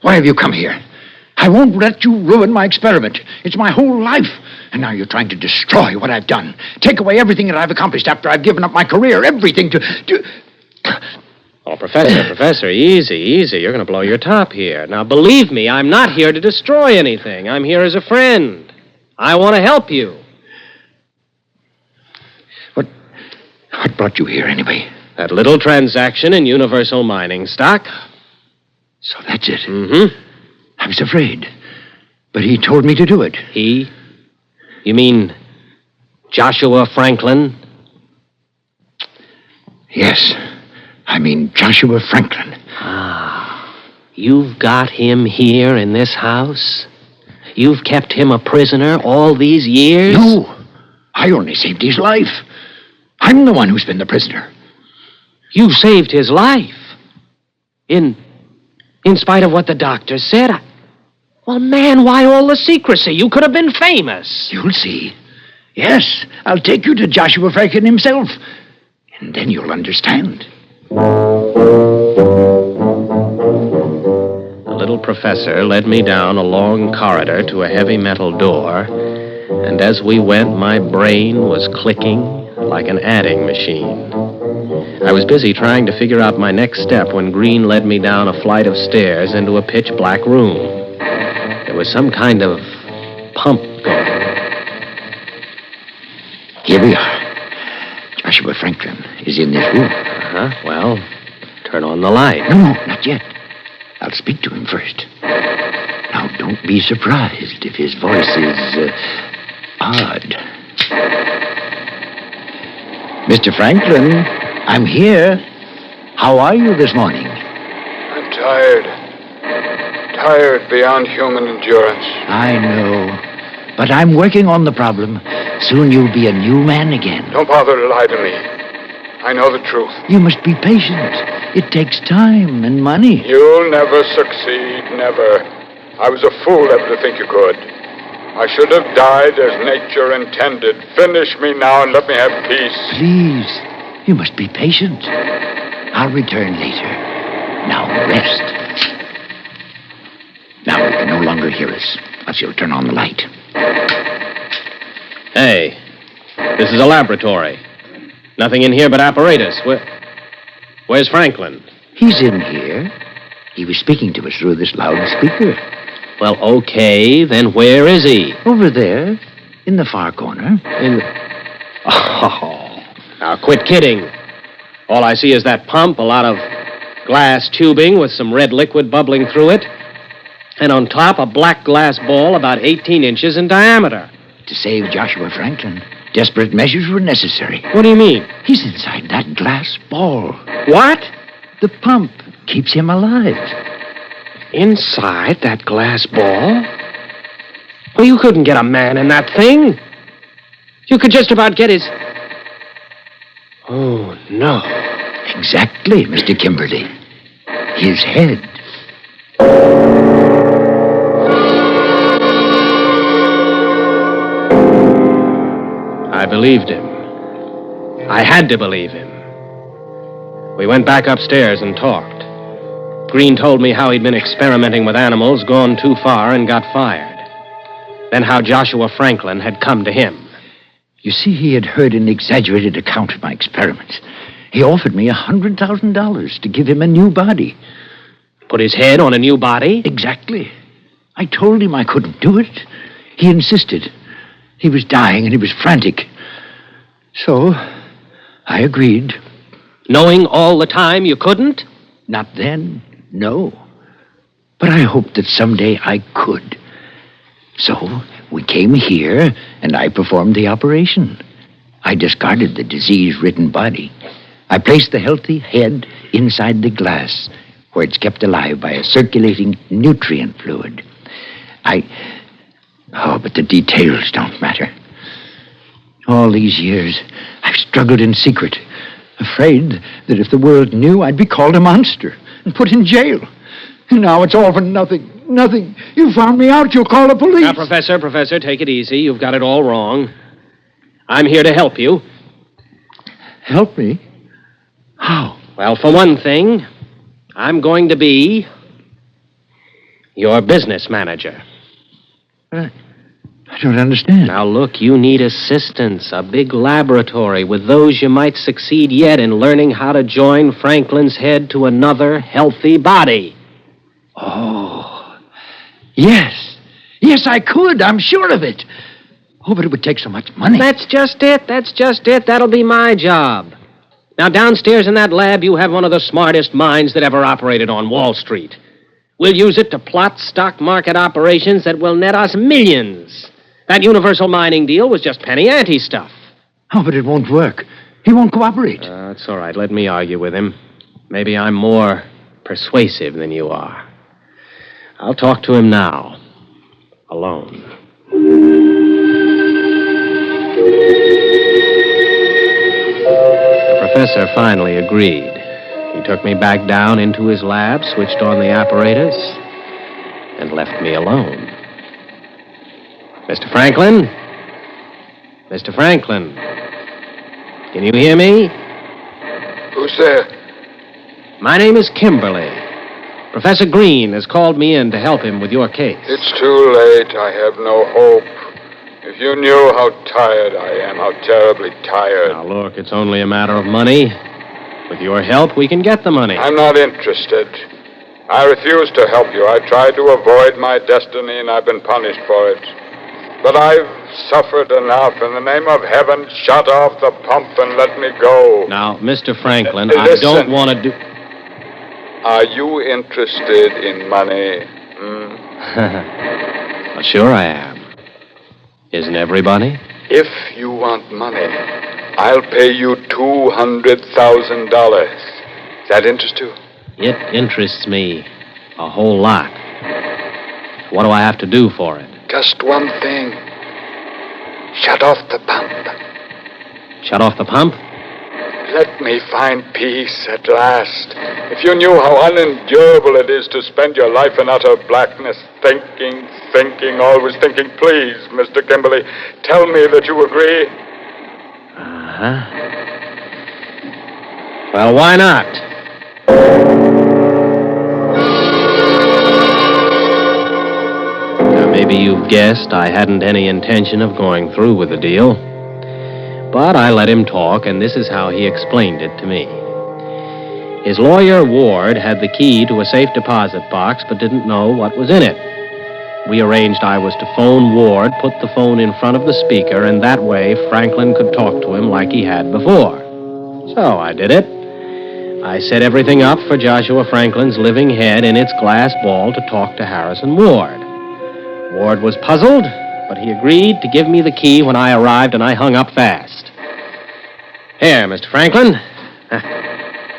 Speaker 6: Why have you come here? I won't let you ruin my experiment. It's my whole life. And now you're trying to destroy what I've done. Take away everything that I've accomplished after I've given up my career. Everything to...
Speaker 12: Oh, Professor, easy. You're going to blow your top here. Now, believe me, I'm not here to destroy anything. I'm here as a friend. I want to help you.
Speaker 6: What brought you here, anyway?
Speaker 12: That little transaction in Universal Mining stock.
Speaker 6: So that's it?
Speaker 12: Mm-hmm.
Speaker 6: I was afraid. But he told me to do it.
Speaker 12: He? You mean Joshua Franklin?
Speaker 6: Yes. I mean Joshua Franklin.
Speaker 12: You've got him here in this house? You've kept him a prisoner all these years?
Speaker 6: No. I only saved his life. I'm the one who's been the prisoner.
Speaker 12: You saved his life? In spite of what the doctor said? Well, man, why all the secrecy? You could have been famous.
Speaker 6: You'll see. Yes, I'll take you to Joshua Franklin himself. And then you'll understand.
Speaker 12: The little professor led me down a long corridor to a heavy metal door, and as we went, my brain was clicking like an adding machine. I was busy trying to figure out my next step when Green led me down a flight of stairs into a pitch-black room. There was some kind of pump going.
Speaker 6: Here we are. Joshua Franklin is in this room.
Speaker 12: Well, turn on the light.
Speaker 6: No, not yet. I'll speak to him first. Now, don't be surprised if his voice is, odd. Mr. Franklin, I'm here. How are you this morning?
Speaker 8: I'm tired. Tired beyond human endurance.
Speaker 6: I know. But I'm working on the problem. Soon you'll be a new man again.
Speaker 8: Don't bother to lie to me. I know the truth.
Speaker 6: You must be patient. It takes time and money.
Speaker 8: You'll never succeed, never. I was a fool ever to think you could. I should have died as nature intended. Finish me now and let me have peace.
Speaker 6: Please, you must be patient. I'll return later. Now rest. Now you can no longer hear us, unless you'll turn on the light.
Speaker 12: Hey, this is a laboratory. Nothing in here but apparatus. Where's Franklin?
Speaker 6: He's in here. He was speaking to us through this loudspeaker.
Speaker 12: Well, okay, then where is he?
Speaker 6: Over there, in the far corner.
Speaker 12: Oh, now quit kidding. All I see is that pump, a lot of glass tubing with some red liquid bubbling through it, and on top a black glass ball about 18 inches in diameter.
Speaker 6: To save Joshua Franklin, desperate measures were necessary.
Speaker 12: What do you mean?
Speaker 6: He's inside that glass ball.
Speaker 12: What?
Speaker 6: The pump keeps him alive.
Speaker 12: Inside that glass ball? Well, you couldn't get a man in that thing. You could just about get his... Oh, no.
Speaker 6: Exactly, Mr. Kimberly. His head.
Speaker 12: I believed him. I had to believe him. We went back upstairs and talked. Green told me how he'd been experimenting with animals, gone too far, and got fired. Then how Joshua Franklin had come to him.
Speaker 6: You see, he had heard an exaggerated account of my experiments. He offered me $100,000 to give him a new body.
Speaker 12: Put his head on a new body?
Speaker 6: Exactly. I told him I couldn't do it. He insisted. He was dying and he was frantic. So, I agreed.
Speaker 12: Knowing all the time you couldn't?
Speaker 6: Not then, no. But I hoped that someday I could. So, we came here, and I performed the operation. I discarded the disease-ridden body. I placed the healthy head inside the glass, where it's kept alive by a circulating nutrient fluid. Oh, but the details don't matter. All these years, I've struggled in secret, afraid that if the world knew, I'd be called a monster and put in jail. And now it's all for nothing. Nothing. You found me out. You'll call the police.
Speaker 12: Now, Professor, take it easy. You've got it all wrong. I'm here to help you.
Speaker 6: Help me? How?
Speaker 12: Well, for one thing, I'm going to be your business manager.
Speaker 6: I don't understand.
Speaker 12: Now, look, you need assistance, a big laboratory. With those, you might succeed yet in learning how to join Franklin's head to another healthy body.
Speaker 6: Oh, yes. Yes, I could. I'm sure of it. Oh, but it would take so much money.
Speaker 12: That's just it. That'll be my job. Now, downstairs in that lab, you have one of the smartest minds that ever operated on Wall Street. We'll use it to plot stock market operations that will net us millions. That universal mining deal was just penny ante stuff.
Speaker 6: Oh, but it won't work. He won't cooperate.
Speaker 12: That's all right. Let me argue with him. Maybe I'm more persuasive than you are. I'll talk to him now. Alone. The professor finally agreed. He took me back down into his lab, switched on the apparatus, and left me alone. Mr. Franklin? Mr. Franklin? Can you hear me?
Speaker 8: Who's there?
Speaker 12: My name is Kimberly. Professor Green has called me in to help him with your case.
Speaker 8: It's too late. I have no hope. If you knew how tired I am, how terribly tired.
Speaker 12: Now, look, it's only a matter of money. With your help, we can get the money.
Speaker 8: I'm not interested. I refuse to help you. I tried to avoid my destiny, and I've been punished for it. But I've suffered enough. In the name of heaven, shut off the pump and let me go.
Speaker 12: Now, Mr. Franklin,
Speaker 8: Listen.
Speaker 12: I don't want to do...
Speaker 8: Are you interested in money?
Speaker 12: Well, sure I am. Isn't everybody?
Speaker 8: If you want money, I'll pay you $200,000. Does that interest you?
Speaker 12: It interests me a whole lot. What do I have to do for it?
Speaker 8: Just one thing. Shut off the pump.
Speaker 12: Shut off the pump?
Speaker 8: Let me find peace at last. If you knew how unendurable it is to spend your life in utter blackness, thinking, always thinking, please, Mr. Kimberly, tell me that you agree.
Speaker 12: Uh-huh. Well, why not? Now, maybe you've guessed I hadn't any intention of going through with the deal. But I let him talk, and this is how he explained it to me. His lawyer, Ward, had the key to a safe deposit box, but didn't know what was in it. We arranged I was to phone Ward, put the phone in front of the speaker, and that way Franklin could talk to him like he had before. So I did it. I set everything up for Joshua Franklin's living head in its glass ball to talk to Harrison Ward. Ward was puzzled, but he agreed to give me the key when I arrived, and I hung up fast. Here, Mr. Franklin.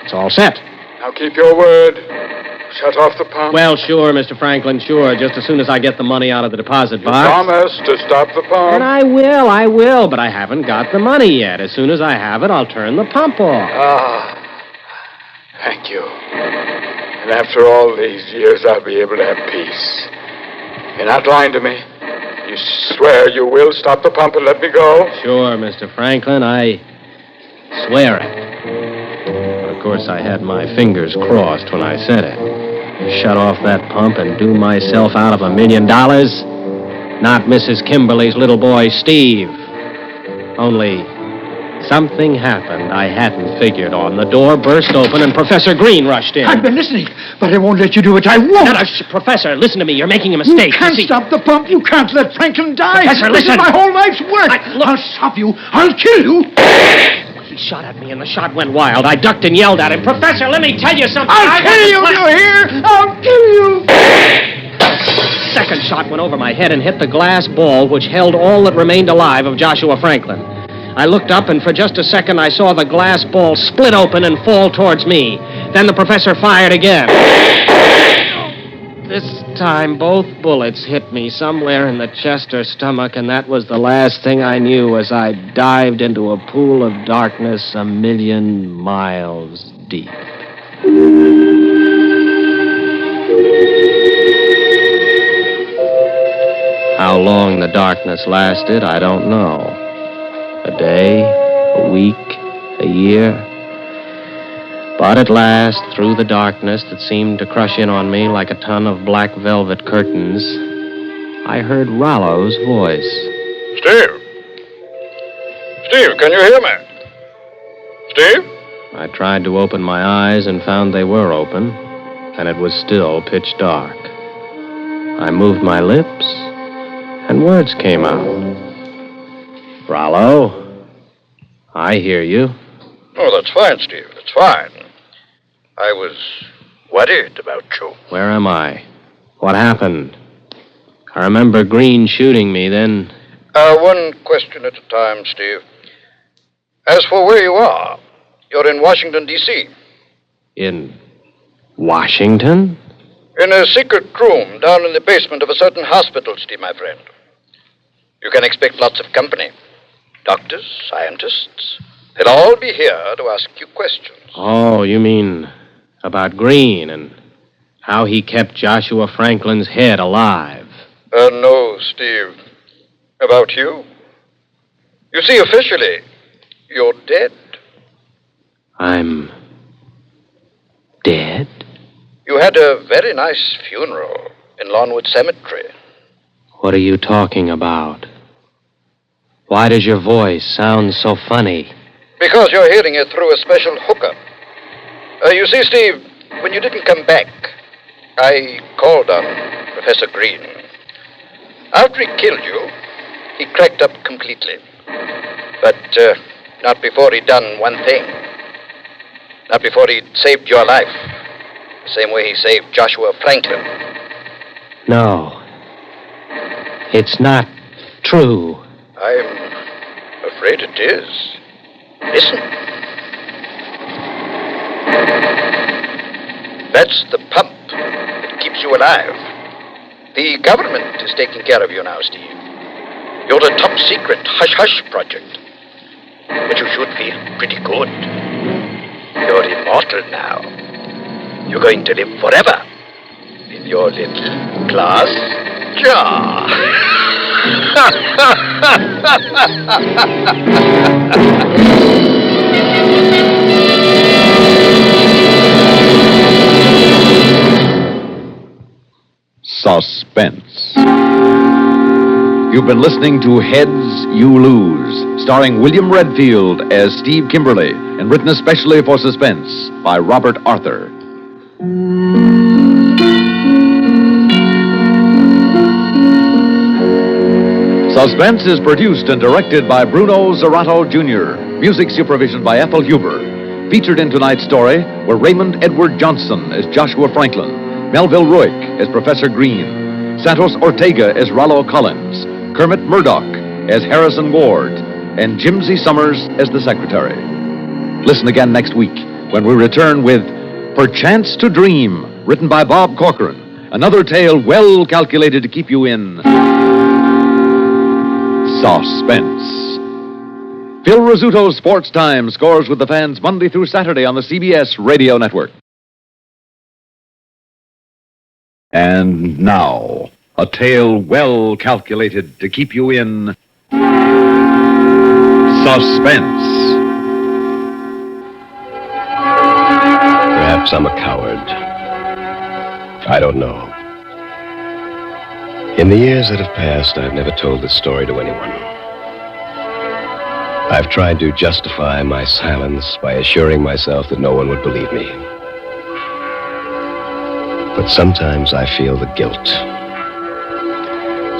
Speaker 12: It's all set.
Speaker 8: Now keep your word. Shut off the pump.
Speaker 12: Well, sure, Mr. Franklin, sure. Just as soon as I get the money out of the deposit box.
Speaker 8: Promise to stop the pump.
Speaker 12: And I will, but I haven't got the money yet. As soon as I have it, I'll turn the pump off.
Speaker 8: Ah, thank you. And after all these years, I'll be able to have peace. You're not lying to me. You swear you will stop the pump and let me go?
Speaker 12: Sure, Mr. Franklin, I swear it. But of course, I had my fingers crossed when I said it. Shut off that pump and do myself out of $1 million. Not Mrs. Kimberly's little boy, Steve. Only something happened I hadn't figured on. The door burst open and Professor Green rushed in.
Speaker 6: I've been listening, but I won't let you do it. I won't.
Speaker 12: No, Professor, listen to me. You're making a mistake.
Speaker 6: You can't stop the pump. You can't let Franklin die.
Speaker 12: Professor, listen.
Speaker 6: This is my whole life's work. I'll stop you. I'll kill you.
Speaker 12: He shot at me, and the shot went wild. I ducked and yelled at him. Professor, let me tell you something.
Speaker 6: I'll kill you, you hear? I'll kill you.
Speaker 12: Second shot went over my head and hit the glass ball which held all that remained alive of Joshua Franklin. I looked up, and for just a second, I saw the glass ball split open and fall towards me. Then the professor fired again. This time, both bullets hit me somewhere in the chest or stomach, and that was the last thing I knew as I dived into a pool of darkness 1,000,000 miles deep. How long the darkness lasted, I don't know. A day, a week, a year. But at last, through the darkness that seemed to crush in on me like a ton of black velvet curtains, I heard Rollo's voice.
Speaker 13: Steve! Steve, can you hear me? Steve?
Speaker 12: I tried to open my eyes and found they were open, and it was still pitch dark. I moved my lips, and words came out. Rollo, I hear you.
Speaker 13: Oh, that's fine, Steve. That's fine. I was worried about you.
Speaker 12: Where am I? What happened? I remember Green shooting me, then...
Speaker 13: One question at a time, Steve. As for where you are, you're in Washington, D.C.
Speaker 12: In Washington?
Speaker 13: In a secret room down in the basement of a certain hospital, Steve, my friend. You can expect lots of company. Doctors, scientists. They'll all be here to ask you questions.
Speaker 12: Oh, you mean about Green and how he kept Joshua Franklin's head alive?
Speaker 13: No, Steve. About you. You see, officially, you're dead.
Speaker 12: I'm Dead?
Speaker 13: You had a very nice funeral in Lawnwood Cemetery.
Speaker 12: What are you talking about? Why does your voice sound so funny?
Speaker 13: Because you're hearing it through a special hookup. You see, Steve, when you didn't come back, I called on Professor Green. After he killed you, he cracked up completely. But not before he'd done one thing. Not before he'd saved your life. The same way he saved Joshua Franklin.
Speaker 12: No. It's not true.
Speaker 13: I'm afraid it is. Listen. That's the pump that keeps you alive. The government is taking care of you now, Steve. You're the top secret hush-hush project. But you should feel pretty good. You're immortal now. You're going to live forever in your little glass jar.
Speaker 1: Suspense. You've been listening to Heads You Lose, starring William Redfield as Steve Kimberly, and written especially for Suspense by Robert Arthur. Suspense is produced and directed by Bruno Zerato Jr., music supervision by Ethel Huber. Featured in tonight's story were Raymond Edward Johnson as Joshua Franklin, Melville Ruick as Professor Green, Santos Ortega as Rollo Collins, Kermit Murdoch as Harrison Ward, and Jimsy Summers as the secretary. Listen again next week when we return with Perchance to Dream, written by Bob Corcoran, another tale well calculated to keep you in suspense. Phil Rizzuto's Sports Time scores with the fans Monday through Saturday on the CBS Radio Network. And now, a tale well calculated to keep you in suspense.
Speaker 2: Perhaps I'm a coward. I don't know. In the years that have passed, I've never told this story to anyone. I've tried to justify my silence by assuring myself that no one would believe me. But sometimes I feel the guilt.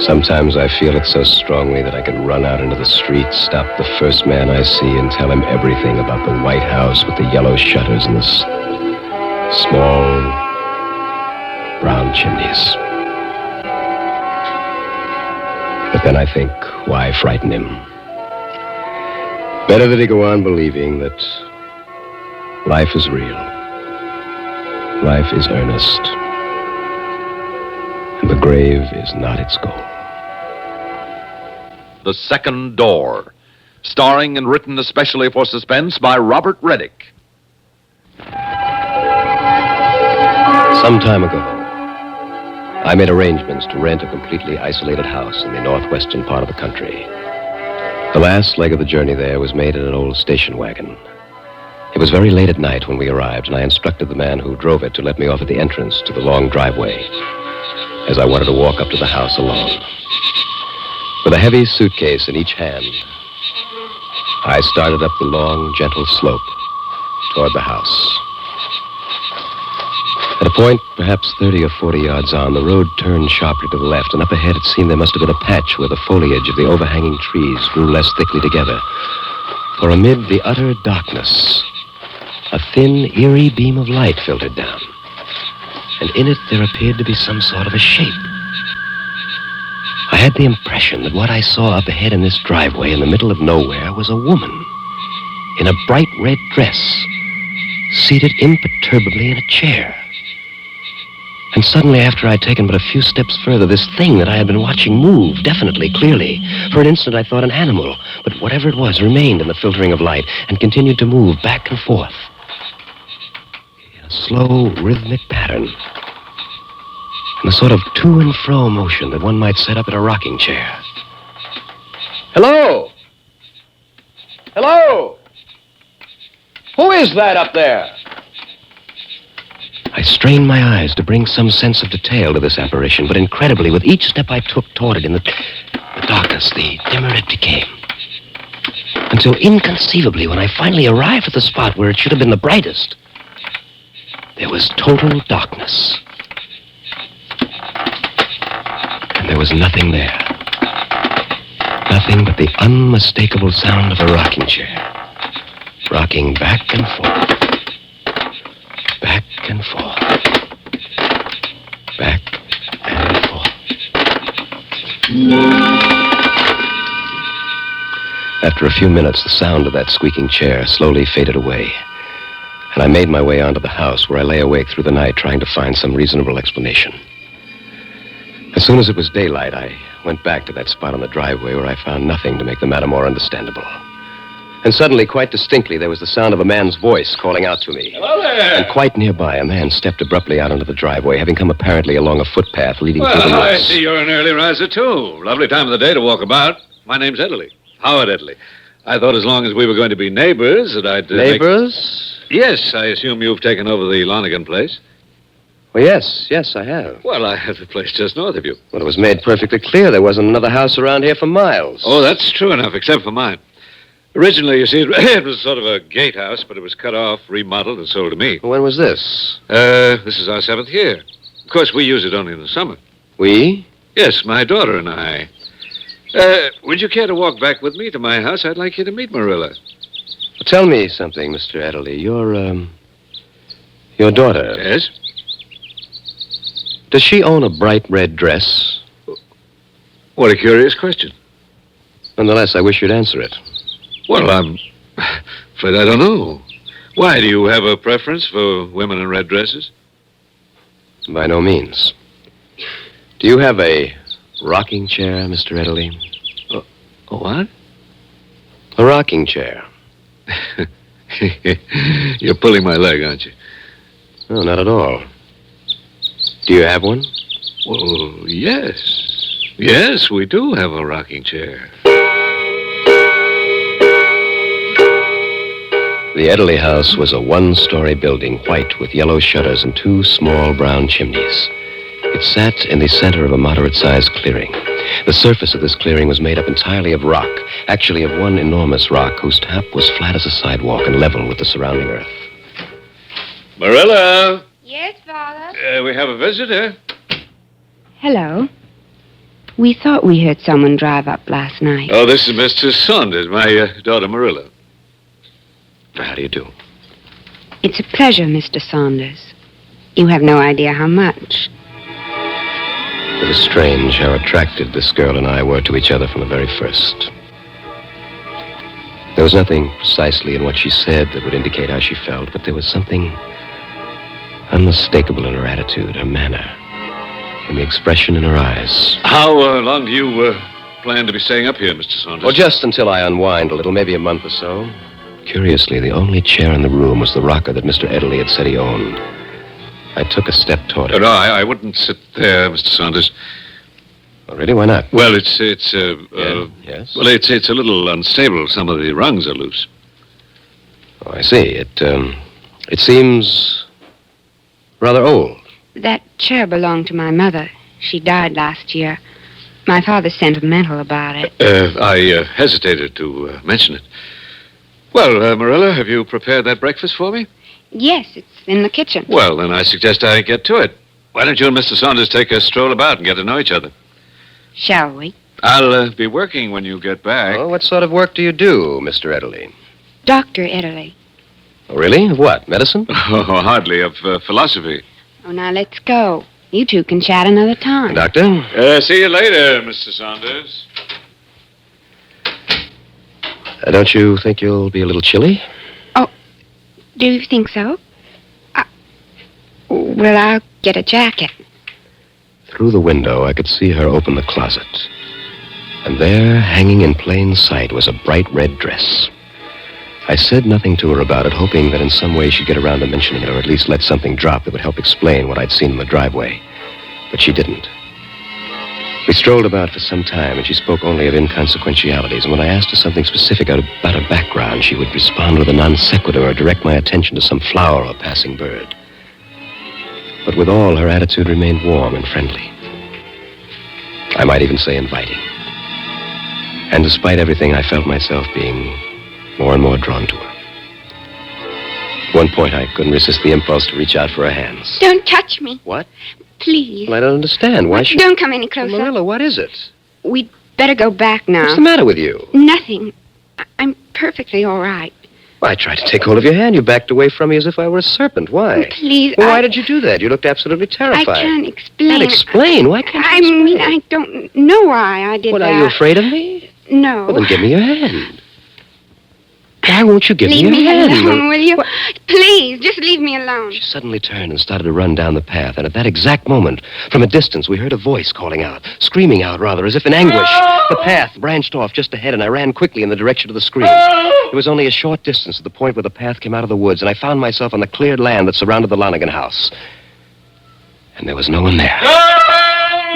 Speaker 2: Sometimes I feel it so strongly that I could run out into the street, stop the first man I see, and tell him everything about the White House with the yellow shutters and the small brown chimneys. But then I think, why frighten him? Better that he go on believing that life is real. Life is earnest. And the grave is not its goal.
Speaker 1: The Second Door, starring and written especially for Suspense by Robert Reddick.
Speaker 2: Some time ago, I made arrangements to rent a completely isolated house in the northwestern part of the country. The last leg of the journey there was made in an old station wagon. It was very late at night when we arrived, and I instructed the man who drove it to let me off at the entrance to the long driveway, as I wanted to walk up to the house alone. With a heavy suitcase in each hand, I started up the long, gentle slope toward the house. At a point, perhaps 30 or 40 yards on, the road turned sharply to the left, and up ahead it seemed there must have been a patch where the foliage of the overhanging trees grew less thickly together. For amid the utter darkness, a thin, eerie beam of light filtered down, and in it there appeared to be some sort of a shape. I had the impression that what I saw up ahead in this driveway in the middle of nowhere was a woman in a bright red dress, seated imperturbably in a chair. And suddenly, after I'd taken but a few steps further, this thing that I had been watching moved, definitely, clearly. For an instant, I thought an animal, but whatever it was remained in the filtering of light and continued to move back and forth in a slow, rhythmic pattern, in the sort of to and fro motion that one might set up in a rocking chair.
Speaker 9: Hello? Hello? Who is that up there?
Speaker 15: I strained my eyes to bring some sense of detail to this apparition, but incredibly, with each step I took toward it in the darkness, the dimmer it became. Until inconceivably, when I finally arrived at the spot where it should have been the brightest, there was total darkness. And there was nothing there. Nothing but the unmistakable sound of a rocking chair. Rocking back and forth. Back and forth. Back and forth. After a few minutes, the sound of that squeaking chair slowly faded away, and I made my way onto the house, where I lay awake through the night trying to find some reasonable explanation. As soon as it was daylight, I went back to that spot on the driveway where I found nothing to make the matter more understandable. And suddenly, quite distinctly, there was the sound of a man's voice calling out to me.
Speaker 8: Hello there!
Speaker 15: And quite nearby, a man stepped abruptly out onto the driveway, having come apparently along a footpath leading through the
Speaker 8: Well, I
Speaker 15: woods.
Speaker 8: see you're an early riser, too. Lovely time of the day to walk about. My name's Ederly. Howard Ederly. I thought as long as we were going to be neighbors that I'd...
Speaker 15: Neighbors?
Speaker 8: Yes, I assume you've taken over the Lonergan place.
Speaker 15: Well, yes, I have.
Speaker 8: Well, I have the place just north of you.
Speaker 15: Well, it was made perfectly clear there wasn't another house around here for miles.
Speaker 8: Oh, that's true enough, except for mine. Originally, you see, it was sort of a gatehouse, but it was cut off, remodeled, and sold to me.
Speaker 15: When was this?
Speaker 8: This is our 7th year. Of course, we use it only in the summer.
Speaker 15: We?
Speaker 8: Yes, my daughter and I. Would you care to walk back with me to my house? I'd like you to meet Marilla.
Speaker 15: Tell me something, Mr. Ederly. Your daughter.
Speaker 8: Yes?
Speaker 15: Does she own a bright red dress?
Speaker 8: What a curious question.
Speaker 15: Nonetheless, I wish you'd answer it.
Speaker 8: Well, I'm afraid I don't know. Why, do you have a preference for women in red dresses?
Speaker 15: By no means. Do you have a rocking chair, Mr. Ederly?
Speaker 8: A what?
Speaker 15: A rocking chair.
Speaker 8: You're pulling my leg, aren't you?
Speaker 15: No, not at all. Do you have one?
Speaker 8: Well, yes. Yes, we do have a rocking chair.
Speaker 15: The Ederly house was a one-story building, white with yellow shutters and 2 small brown chimneys. It sat in the center of a moderate-sized clearing. The surface of this clearing was made up entirely of rock, actually of one enormous rock whose top was flat as a sidewalk and level with the surrounding earth.
Speaker 8: Marilla!
Speaker 14: Yes, Father?
Speaker 8: We have a visitor.
Speaker 16: Hello. We thought we heard someone drive up last night.
Speaker 8: Oh, this is Mr. Saunders, my daughter Marilla.
Speaker 15: How do you do?
Speaker 16: It's a pleasure, Mr. Saunders. You have no idea how much.
Speaker 15: It was strange how attracted this girl and I were to each other from the very first. There was nothing precisely in what she said that would indicate how she felt, but there was something unmistakable in her attitude, her manner, in the expression in her eyes.
Speaker 8: How long do you plan to be staying up here, Mr. Saunders?
Speaker 15: Well, just until I unwind a little, maybe a month or so. Curiously, the only chair in the room was the rocker that Mr. Ederly had said he owned. I took a step toward it.
Speaker 8: No, I wouldn't sit there, Mr. Saunders.
Speaker 15: Oh, really? Why not?
Speaker 8: Well,
Speaker 15: Yes?
Speaker 8: Well, it's a little unstable. Some of the rungs are loose.
Speaker 15: Oh, I see. It seems rather old.
Speaker 16: That chair belonged to my mother. She died last year. My father's sentimental about it.
Speaker 8: I hesitated to mention it. Well, Marilla, have you prepared that breakfast for me?
Speaker 16: Yes, it's in the kitchen.
Speaker 8: Well, then I suggest I get to it. Why don't you and Mr. Saunders take a stroll about and get to know each other?
Speaker 16: Shall we?
Speaker 8: I'll be working when you get back.
Speaker 15: Oh, what sort of work do you do, Mr. Ederly?
Speaker 16: Dr. Ederly.
Speaker 15: Oh, really? Of what? Medicine?
Speaker 8: Oh, hardly. Of philosophy.
Speaker 16: Oh, now let's go. You two can chat another time.
Speaker 15: Doctor?
Speaker 8: See you later, Mr. Saunders.
Speaker 15: Don't you think you'll be a little chilly?
Speaker 16: Oh, do you think so? Well, I'll get a jacket.
Speaker 15: Through the window, I could see her open the closet. And there, hanging in plain sight, was a bright red dress. I said nothing to her about it, hoping that in some way she'd get around to mentioning it, or at least let something drop that would help explain what I'd seen in the driveway. But she didn't. We strolled about for some time, and she spoke only of inconsequentialities. And when I asked her something specific about her background, she would respond with a non sequitur or direct my attention to some flower or passing bird. But with all, her attitude remained warm and friendly. I might even say inviting. And despite everything, I felt myself being more and more drawn to her. At one point, I couldn't resist the impulse to reach out for her hands.
Speaker 16: Don't touch me.
Speaker 15: What?
Speaker 16: Please.
Speaker 15: Well, I don't understand. Why should...
Speaker 16: Don't come any closer.
Speaker 15: Marilla, what is it?
Speaker 16: We'd better go back now.
Speaker 15: What's the matter with you?
Speaker 16: Nothing. I'm perfectly all right.
Speaker 15: Well, I tried to take hold of your hand. You backed away from me as if I were a serpent. Why?
Speaker 16: Please,
Speaker 15: Well, why did you do that? You looked absolutely terrified.
Speaker 16: I can't explain.
Speaker 15: Can't explain? Why can't you explain?
Speaker 16: mean, I don't know why I did that.
Speaker 15: What, are you afraid of me?
Speaker 16: No.
Speaker 15: Well, then give me your hand. Why won't you give me your hand?
Speaker 16: Leave me alone, will you? Please, just leave me alone.
Speaker 15: She suddenly turned and started to run down the path, and at that exact moment, from a distance, we heard a voice calling out, screaming out, rather, as if in anguish. The path branched off just ahead, and I ran quickly in the direction of the scream. It was only a short distance to the point where the path came out of the woods, and I found myself on the cleared land that surrounded the Lonergan house. And there was no one there.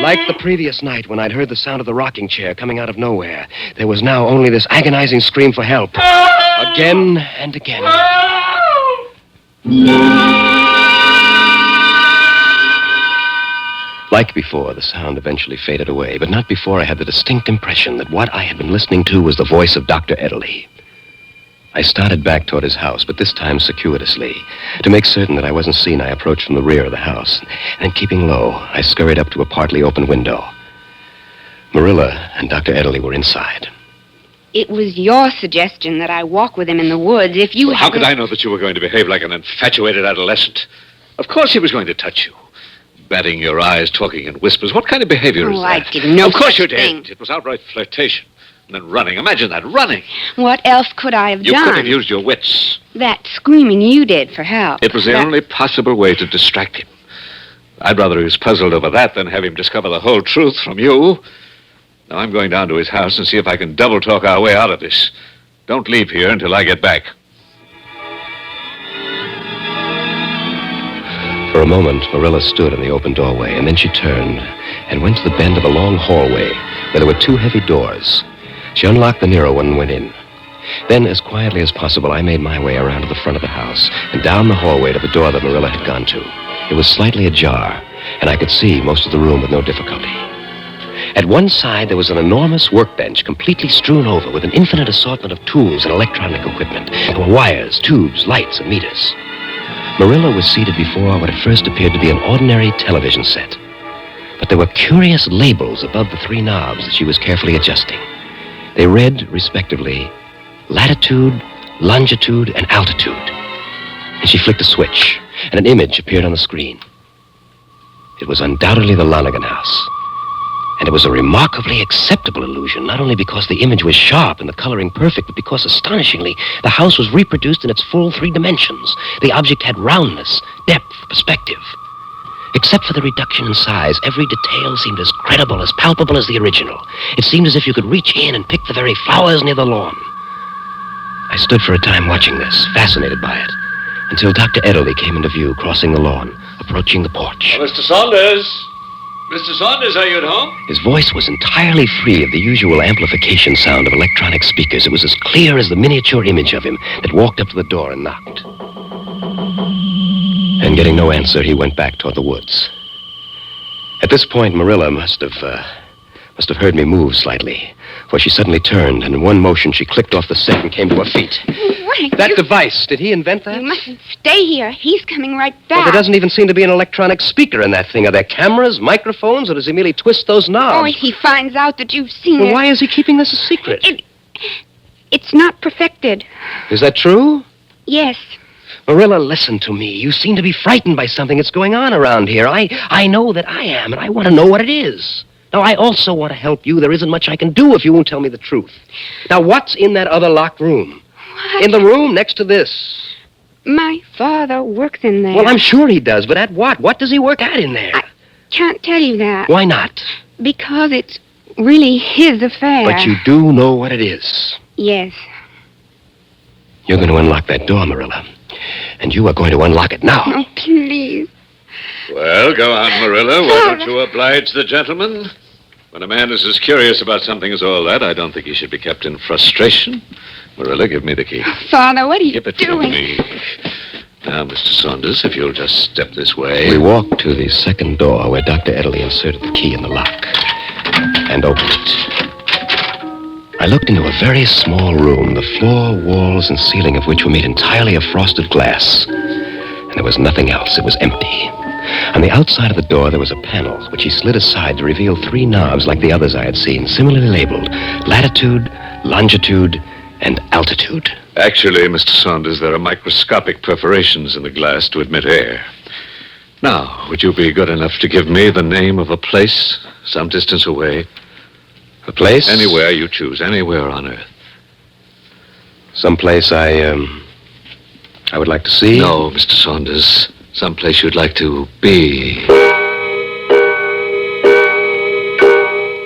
Speaker 15: Like the previous night when I'd heard the sound of the rocking chair coming out of nowhere, there was now only this agonizing scream for help. Again and again. Like before, the sound eventually faded away, but not before I had the distinct impression that what I had been listening to was the voice of Dr. Ederle. I started back toward his house, but this time circuitously. To make certain that I wasn't seen, I approached from the rear of the house. And then, keeping low, I scurried up to a partly open window. Marilla and Dr. Ederle were inside.
Speaker 16: It was your suggestion that I walk with him in the woods. If you
Speaker 8: How could I know that you were going to behave like an infatuated adolescent? Of course he was going to touch you. Batting your eyes, talking in whispers. What kind of behavior is that?
Speaker 16: I did no
Speaker 8: Of course you
Speaker 16: such thing.
Speaker 8: did. It was outright flirtation. And then running. Imagine that, running.
Speaker 16: What else could I have
Speaker 8: You
Speaker 16: done?
Speaker 8: could have used your wits.
Speaker 16: That screaming you did for help.
Speaker 8: It was the only possible way to distract him. I'd rather he was puzzled over that than have him discover the whole truth from you. Now I'm going down to his house and see if I can double talk our way out of this. Don't leave here until I get back.
Speaker 15: For a moment, Marilla stood in the open doorway, and then she turned and went to the bend of a long hallway where there were two heavy doors. She unlocked the nearer one and went in. Then, as quietly as possible, I made my way around to the front of the house and down the hallway to the door that Marilla had gone to. It was slightly ajar, and I could see most of the room with no difficulty. At one side, there was an enormous workbench completely strewn over with an infinite assortment of tools and electronic equipment. There were wires, tubes, lights, and meters. Marilla was seated before what at first appeared to be an ordinary television set. But there were curious labels above the three knobs that she was carefully adjusting. They read, respectively, latitude, longitude, and altitude. And she flicked a switch, and an image appeared on the screen. It was undoubtedly the Lonergan house. And it was a remarkably acceptable illusion, not only because the image was sharp and the coloring perfect, but because, astonishingly, the house was reproduced in its full 3 dimensions. The object had roundness, depth, perspective. Except for the reduction in size, every detail seemed as credible, as palpable as the original. It seemed as if you could reach in and pick the very flowers near the lawn. I stood for a time watching this, fascinated by it, until Dr. Ederle came into view, crossing the lawn, approaching the porch.
Speaker 8: Oh, Mr. Saunders! Mr. Saunders, are you at home?
Speaker 15: His voice was entirely free of the usual amplification sound of electronic speakers. It was as clear as the miniature image of him that walked up to the door and knocked. And getting no answer, he went back toward the woods. At this point, Marilla must have heard me move slightly, for she suddenly turned, and in one motion she clicked off the set and came to her feet.
Speaker 16: Frank,
Speaker 15: That device, did he invent that?
Speaker 16: You mustn't stay here. He's coming right back.
Speaker 15: Well, there doesn't even seem to be an electronic speaker in that thing. Are there cameras, microphones, or does he merely twist those knobs?
Speaker 16: Oh, if he finds out that you've seen
Speaker 15: Well,
Speaker 16: it...
Speaker 15: why is he keeping this a secret?
Speaker 16: It's not perfected.
Speaker 15: Is that true?
Speaker 16: Yes.
Speaker 15: Marilla, listen to me. You seem to be frightened by something that's going on around here. I know that I am, and I want to know what it is. Now, I also want to help you. There isn't much I can do if you won't tell me the truth. Now, what's in that other locked room?
Speaker 16: What?
Speaker 15: In the room next to this.
Speaker 16: My father works in there.
Speaker 15: Well, I'm sure he does, but at what? What does he work at in there?
Speaker 16: I can't tell you that.
Speaker 15: Why not?
Speaker 16: Because it's really his affair.
Speaker 15: But you do know what it is.
Speaker 16: Yes.
Speaker 15: You're going to unlock that door, Marilla. And you are going to unlock it now.
Speaker 16: Oh, please.
Speaker 8: Well, go on, Marilla. Why don't you oblige the gentleman? When a man is as curious about something as all that, I don't think he should be kept in frustration. Marilla, give me the key.
Speaker 16: Father, what are you
Speaker 8: Give it
Speaker 16: doing?
Speaker 8: to me.
Speaker 9: Now, Mr. Saunders, if you'll just step this way.
Speaker 15: We walked to the second door where Dr. Ederle inserted the key in the lock and opened it. I looked into a very small room, the floor, walls, and ceiling of which were made entirely of frosted glass. And there was nothing else. It was empty. On the outside of the door, there was a panel, which he slid aside to reveal 3 knobs like the others I had seen, similarly labeled latitude, longitude, and altitude.
Speaker 9: Actually, Mr. Saunders, there are microscopic perforations in the glass to admit air. Now, would you be good enough to give me the name of a place some distance away?
Speaker 15: A place?
Speaker 9: Anywhere you choose, anywhere on Earth.
Speaker 15: Someplace I would like to see?
Speaker 9: No, Mr. Saunders. Someplace you'd like to be.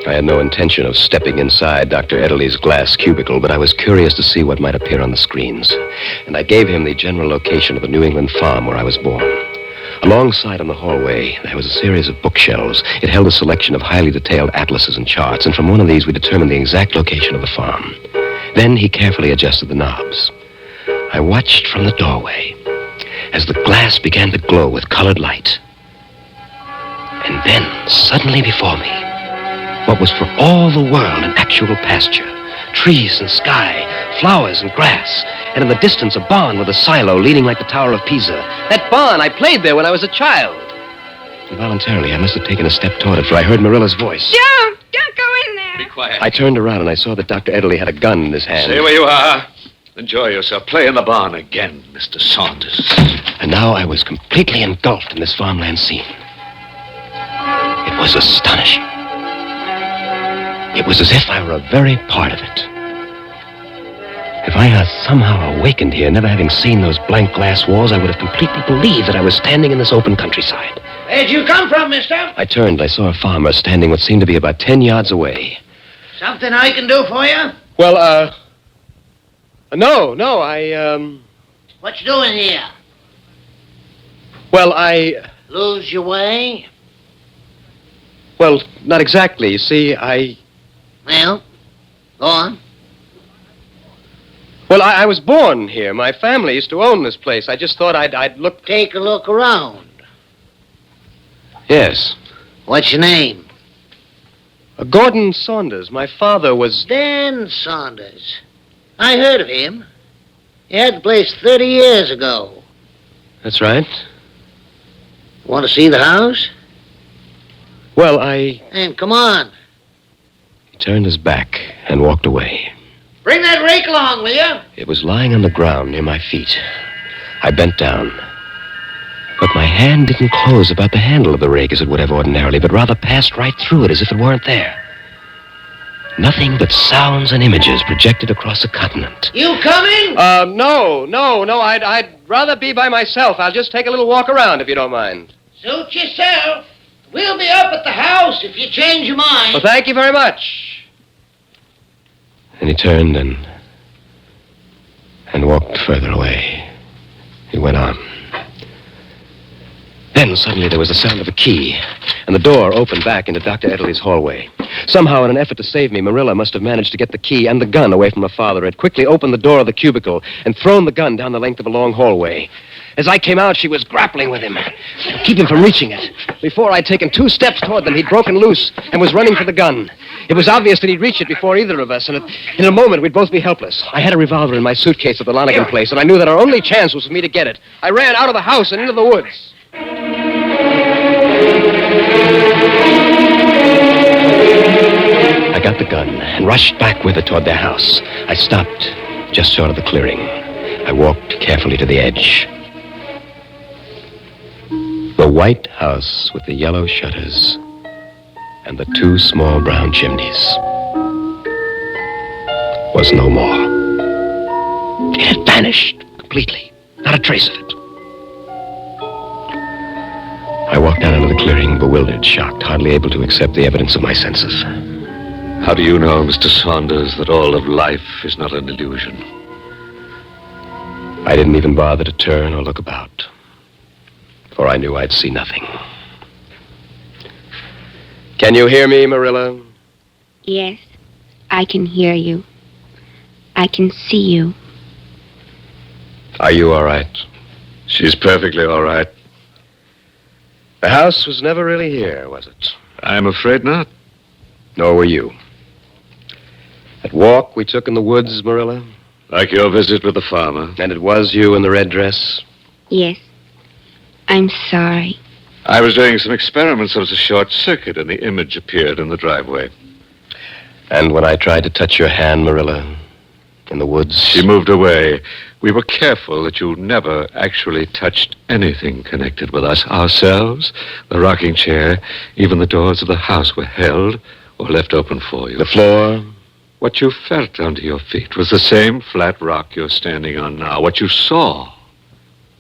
Speaker 15: I had no intention of stepping inside Dr. Ederle's glass cubicle, but I was curious to see what might appear on the screens. And I gave him the general location of the New England farm where I was born. Alongside on the hallway, there was a series of bookshelves. It held a selection of highly detailed atlases and charts, and from one of these we determined the exact location of the farm. Then he carefully adjusted the knobs. I watched from the doorway as the glass began to glow with colored light. And then, suddenly before me, what was for all the world an actual pasture. Trees and sky, flowers and grass, and in the distance a barn with a silo leaning like the Tower of Pisa. That barn, I played there when I was a child. Involuntarily, I must have taken a step toward it, for I heard Marilla's voice.
Speaker 16: Don't go in there.
Speaker 9: Be quiet.
Speaker 15: I turned around and I saw that Dr. Ederle had a gun in his hand.
Speaker 9: Stay where you are. Enjoy yourself. Play in the barn again, Mr. Saunders.
Speaker 15: And now I was completely engulfed in this farmland scene. It was astonishing. It was as if I were a very part of it. If I had somehow awakened here, never having seen those blank glass walls, I would have completely believed that I was standing in this open countryside.
Speaker 6: Where'd you come from, mister?
Speaker 15: I turned. I saw a farmer standing what seemed to be about 10 yards away.
Speaker 6: Something I can do for you?
Speaker 15: Well, no,
Speaker 6: What you doing here?
Speaker 15: Well,
Speaker 6: Lose your way?
Speaker 15: Well, not exactly. You see,
Speaker 6: Well, go on.
Speaker 15: Well, I was born here. My family used to own this place. I just thought I'd look...
Speaker 6: Take a look around.
Speaker 15: Yes.
Speaker 6: What's your name?
Speaker 15: Gordon Saunders. My father was...
Speaker 6: Dan Saunders. I heard of him. He had the place 30 years ago.
Speaker 15: That's right.
Speaker 6: Want to see the house?
Speaker 15: Well,
Speaker 6: And come on.
Speaker 15: He turned his back and walked away.
Speaker 6: Bring that rake along, will you?
Speaker 15: It was lying on the ground near my feet. I bent down. But my hand didn't close about the handle of the rake as it would have ordinarily, but rather passed right through it as if it weren't there. Nothing but sounds and images projected across a continent.
Speaker 6: You coming?
Speaker 15: No. I'd rather be by myself. I'll just take a little walk around, if you don't mind.
Speaker 6: Suit yourself. We'll be up at the house if you change your mind.
Speaker 15: Well, thank you very much. And he turned and walked further away. He went on. Then suddenly there was the sound of a key, and the door opened back into Dr. Ederle's hallway. Somehow, in an effort to save me, Marilla must have managed to get the key and the gun away from her father. Had quickly opened the door of the cubicle and thrown the gun down the length of a long hallway. As I came out, she was grappling with him, to keep him from reaching it. Before I'd taken 2 steps toward them, he'd broken loose and was running for the gun. It was obvious that he'd reach it before either of us, and in a moment, we'd both be helpless. I had a revolver in my suitcase at the Lonigan place, and I knew that our only chance was for me to get it. I ran out of the house and into the woods. I got the gun and rushed back with it toward their house. I stopped just short of the clearing. I walked carefully to the edge. The white house with the yellow shutters and the 2 small brown chimneys was no more. It had vanished completely. Not a trace of it. I walked out into the clearing, bewildered, shocked, hardly able to accept the evidence of my senses.
Speaker 9: How do you know, Mr. Saunders, that all of life is not an illusion?
Speaker 15: I didn't even bother to turn or look about, for I knew I'd see nothing. Can you hear me, Marilla?
Speaker 16: Yes, I can hear you. I can see you.
Speaker 15: Are you all right?
Speaker 17: She's perfectly all right.
Speaker 15: The house was never really here, was it?
Speaker 17: I'm afraid not.
Speaker 15: Nor were you. That walk we took in the woods, Marilla?
Speaker 17: Like your visit with the farmer.
Speaker 15: And it was you in the red dress?
Speaker 16: Yes. I'm sorry.
Speaker 17: I was doing some experiments. There was a short circuit, and the image appeared in the driveway.
Speaker 15: And when I tried to touch your hand, Marilla, in the woods...
Speaker 17: She moved away. We were careful that you never actually touched anything connected with us. Ourselves, the rocking chair, even the doors of the house were held or left open for you.
Speaker 15: The floor?
Speaker 17: What you felt under your feet was the same flat rock you're standing on now. What you saw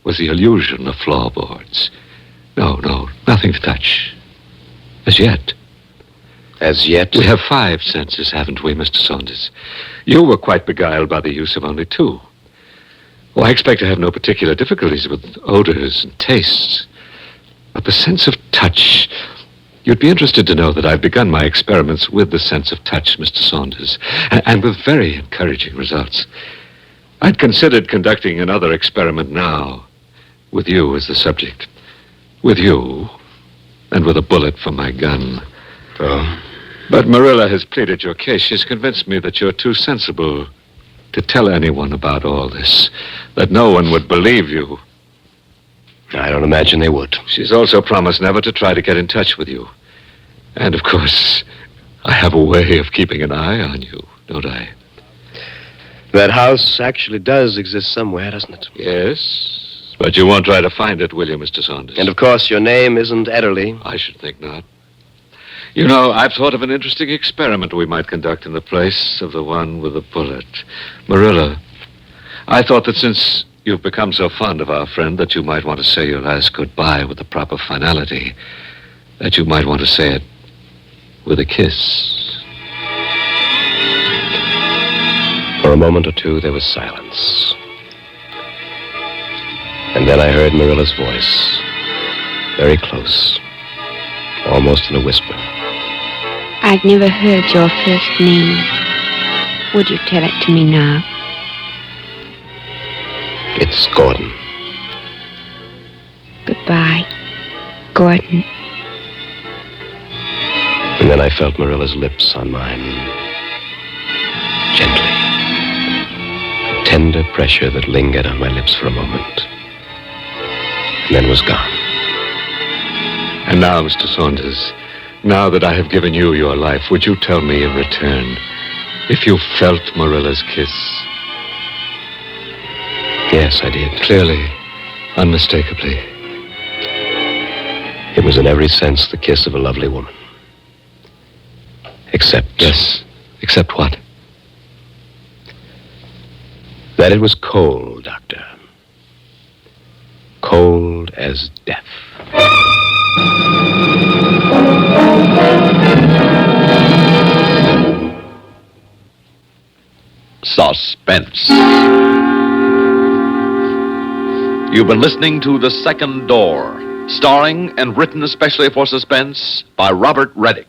Speaker 17: was the illusion of floorboards. No, nothing to touch. As yet.
Speaker 15: As yet?
Speaker 17: We have 5 senses, haven't we, Mr. Saunders? You were quite beguiled by the use of only 2. Well, I expect to have no particular difficulties with odors and tastes. But the sense of touch... You'd be interested to know that I've begun my experiments with the sense of touch, Mr. Saunders, and with very encouraging results. I'd considered conducting another experiment now, with you as the subject. With you, and with a bullet from my gun.
Speaker 15: Oh?
Speaker 17: But Marilla has pleaded your case. She's convinced me that you're too sensible to tell anyone about all this, that no one would believe you.
Speaker 15: I don't imagine they would.
Speaker 17: She's also promised never to try to get in touch with you. And, of course, I have a way of keeping an eye on you, don't I?
Speaker 15: That house actually does exist somewhere, doesn't it?
Speaker 17: Yes, but you won't try to find it, will you, Mr. Saunders?
Speaker 15: And, of course, your name isn't Ederly.
Speaker 17: I should think not. You know, I've thought of an interesting experiment we might conduct in the place of the one with the bullet. Marilla, I thought that since you've become so fond of our friend that you might want to say your last goodbye with the proper finality, that you might want to say it with a kiss.
Speaker 15: For a moment or two, there was silence. And then I heard Marilla's voice, very close, almost in a whisper.
Speaker 16: I've never heard your first name. Would you tell it to me now?
Speaker 15: It's Gordon.
Speaker 16: Goodbye, Gordon.
Speaker 15: And then I felt Marilla's lips on mine. Gently. A tender pressure that lingered on my lips for a moment. And then was gone.
Speaker 17: And now, Mr. Saunders, now that I have given you your life, would you tell me in return if you felt Marilla's kiss?
Speaker 15: Yes, I did.
Speaker 17: Clearly, unmistakably.
Speaker 15: It was in every sense the kiss of a lovely woman. Except...
Speaker 17: Yes, except what?
Speaker 15: That it was cold, Doctor. Cold as death.
Speaker 1: Suspense. You've been listening to The Second Door, starring and written especially for Suspense by Robert Reddick.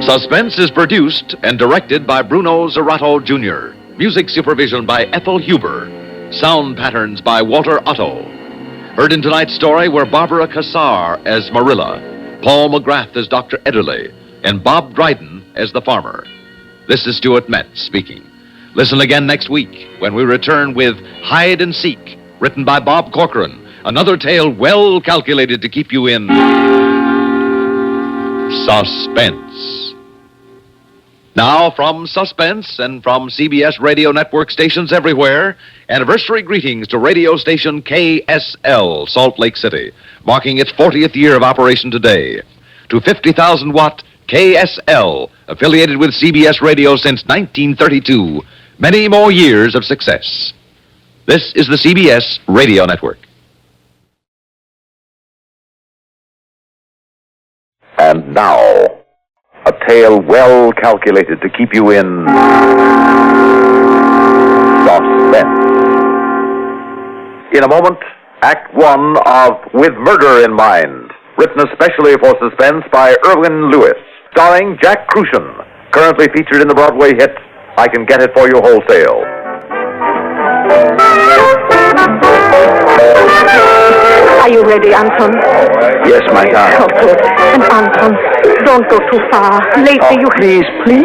Speaker 1: Suspense is produced and directed by Bruno Zerato Jr. Music supervision by Ethel Huber. Sound patterns by Walter Otto. Heard in tonight's story were Barbara Cassar as Marilla, Paul McGrath as Dr. Ederle, and Bob Dryden as the farmer. This is Stuart Metz speaking. Listen again next week when we return with Hide and Seek, written by Bob Corcoran, another tale well calculated to keep you in suspense. Now, from Suspense and from CBS radio network stations everywhere, anniversary greetings to radio station KSL, Salt Lake City, marking its 40th year of operation today. To 50,000-watt KSL, affiliated with CBS radio since 1932. Many more years of success. This is the CBS Radio Network. And now, a tale well calculated to keep you in suspense. in a moment, Act One of With Murder in Mind, written especially for Suspense by Irwin Lewis, starring Jack Crucian, currently featured in the Broadway hit, I Can Get It For You Wholesale.
Speaker 18: Are you ready, Anton?
Speaker 9: Yes, my darling.
Speaker 18: Oh, good. And Anton, don't go too far. Lately you...
Speaker 9: Please, please.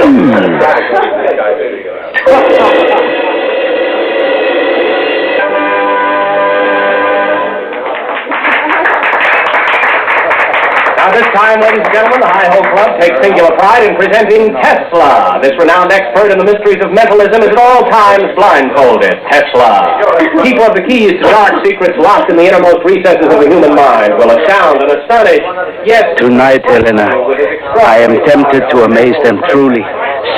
Speaker 12: Now, this time, ladies and gentlemen, the Hi-Ho Club takes singular pride in presenting Tesla. This renowned expert in the mysteries of mentalism is at all times blindfolded. Tesla, keeper of the keys to dark secrets locked in the innermost recesses of the human mind, will astound and astonish, yes...
Speaker 9: Tonight, Helena, I am tempted to amaze them truly.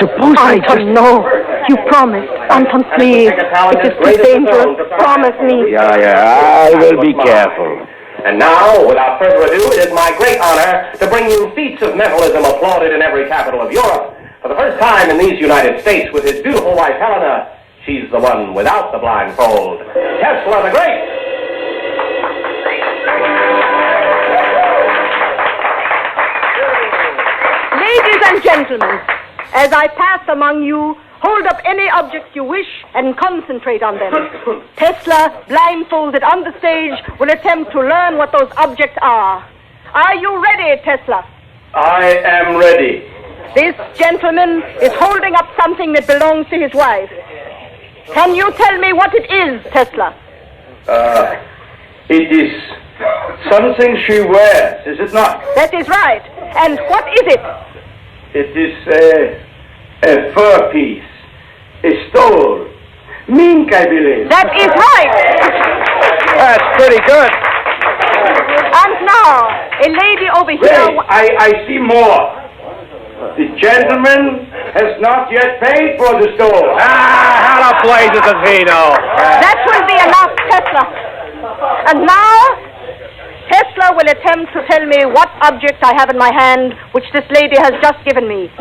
Speaker 9: Suppose
Speaker 18: Anton, no. You promised. Anton, please. It is too dangerous. Promise me.
Speaker 9: Yeah, I will be careful.
Speaker 12: And now, without further ado, it is my great honor to bring you feats of mentalism applauded in every capital of Europe. For the first time in these United States, with his beautiful wife, Helena, she's the one without the blindfold. Tesla the Great!
Speaker 18: Ladies and gentlemen, as I pass among you, hold up any objects you wish and concentrate on them. Tesla, blindfolded on the stage, will attempt to learn what those objects are. Are you ready, Tesla?
Speaker 12: I am ready.
Speaker 18: This gentleman is holding up something that belongs to his wife. Can you tell me what it is, Tesla?
Speaker 12: It is something she wears, is it not?
Speaker 18: That is right. And what is it?
Speaker 12: It is a fur piece. A stole. Mink, I believe.
Speaker 18: That is right.
Speaker 12: That's pretty good.
Speaker 18: And now, a lady over here...
Speaker 12: Wait, I see more. The gentleman has not yet paid for the stole.
Speaker 9: How the blazes does he know?
Speaker 18: That will be enough, Tesla. And now, Tesla will attempt to tell me what object I have in my hand, which this lady has just given me.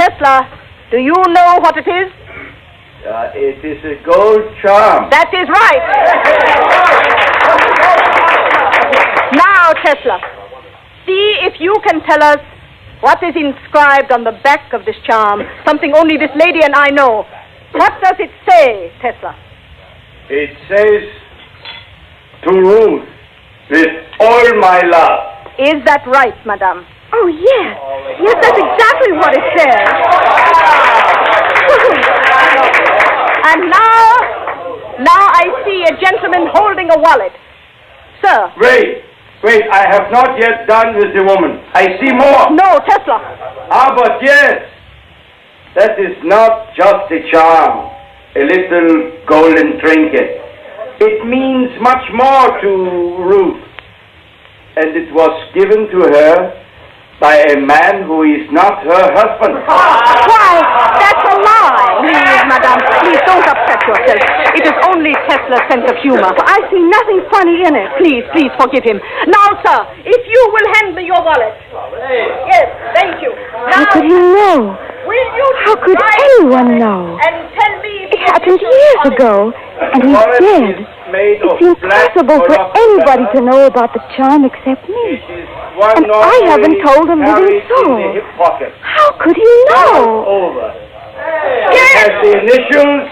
Speaker 18: Tesla, do you know what it is?
Speaker 12: It is a gold charm.
Speaker 18: That is right. Now, Tesla, see if you can tell us what is inscribed on the back of this charm, something only this lady and I know. What does it say, Tesla?
Speaker 12: It says, to Ruth, with all my love.
Speaker 18: Is that right, madame?
Speaker 14: Oh, yes. Yes, that's exactly what it says.
Speaker 18: And now I see a gentleman holding a wallet. Sir.
Speaker 12: Wait, I have not yet done with the woman. I see more.
Speaker 18: No, Tesla.
Speaker 12: But yes. That is not just a charm, a little golden trinket. It means much more to Ruth. And it was given to her by a man who is not her husband.
Speaker 18: Why, that's a lie. Please, madame, please don't upset yourself. It is only Tesla's sense of humor. I see nothing funny in it. Please forgive him. Now, sir, if you will hand me your wallet. Yes, thank you.
Speaker 14: How could he know?
Speaker 18: Will you
Speaker 14: How could anyone know?
Speaker 18: and tell me
Speaker 14: It happened years ago, and he's dead. It's impossible for anybody to know about the charm except me. And I haven't told a living soul. How could he know?
Speaker 12: Over. It has the initials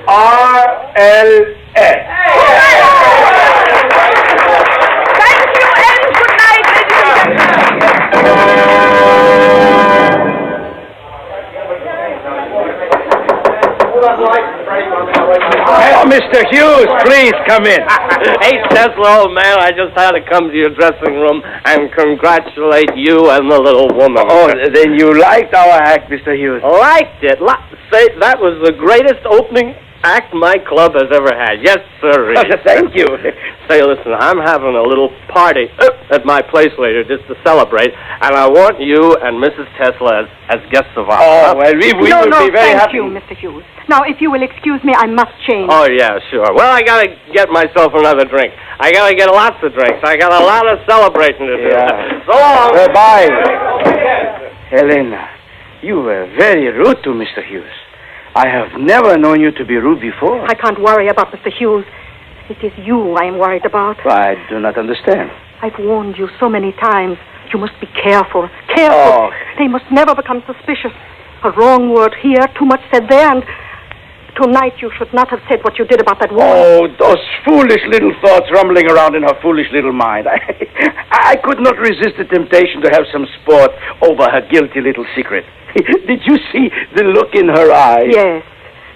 Speaker 12: RLS.
Speaker 18: Thank you and good night, ladies and gentlemen.
Speaker 9: Oh, Mr. Hughes, please come in.
Speaker 19: Hey, Tesla, old man, I just had to come to your dressing room and congratulate you and the little woman.
Speaker 9: Oh, then you liked our act, Mr. Hughes.
Speaker 19: Liked it. Say, that was the greatest opening act my club has ever had. Yes, sir.
Speaker 9: Thank you.
Speaker 19: Say, listen, I'm having a little party at my place later just to celebrate, and I want you and Mrs. Tesla as guests of ours.
Speaker 9: Oh, well, we will be very happy.
Speaker 18: No, thank you, Mr. Hughes. Now, if you will excuse me, I must change.
Speaker 19: Oh, yeah, sure. Well, I gotta get myself another drink. I gotta get lots of drinks. I got a lot of celebrating to do.
Speaker 9: Yeah.
Speaker 19: So long.
Speaker 9: Bye. Helena, you were very rude to Mr. Hughes. I have never known you to be rude before.
Speaker 18: I can't worry about Mr. Hughes. It is you I am worried about.
Speaker 20: I do not understand.
Speaker 18: I've warned you so many times. You must be careful. Careful.
Speaker 20: Oh.
Speaker 18: They must never become suspicious. A wrong word here, too much said there, and tonight you should not have said what you did about that woman.
Speaker 20: Oh, those foolish little thoughts rumbling around in her foolish little mind. I could not resist the temptation to have some sport over her guilty little secret. Did you see the look in her eyes?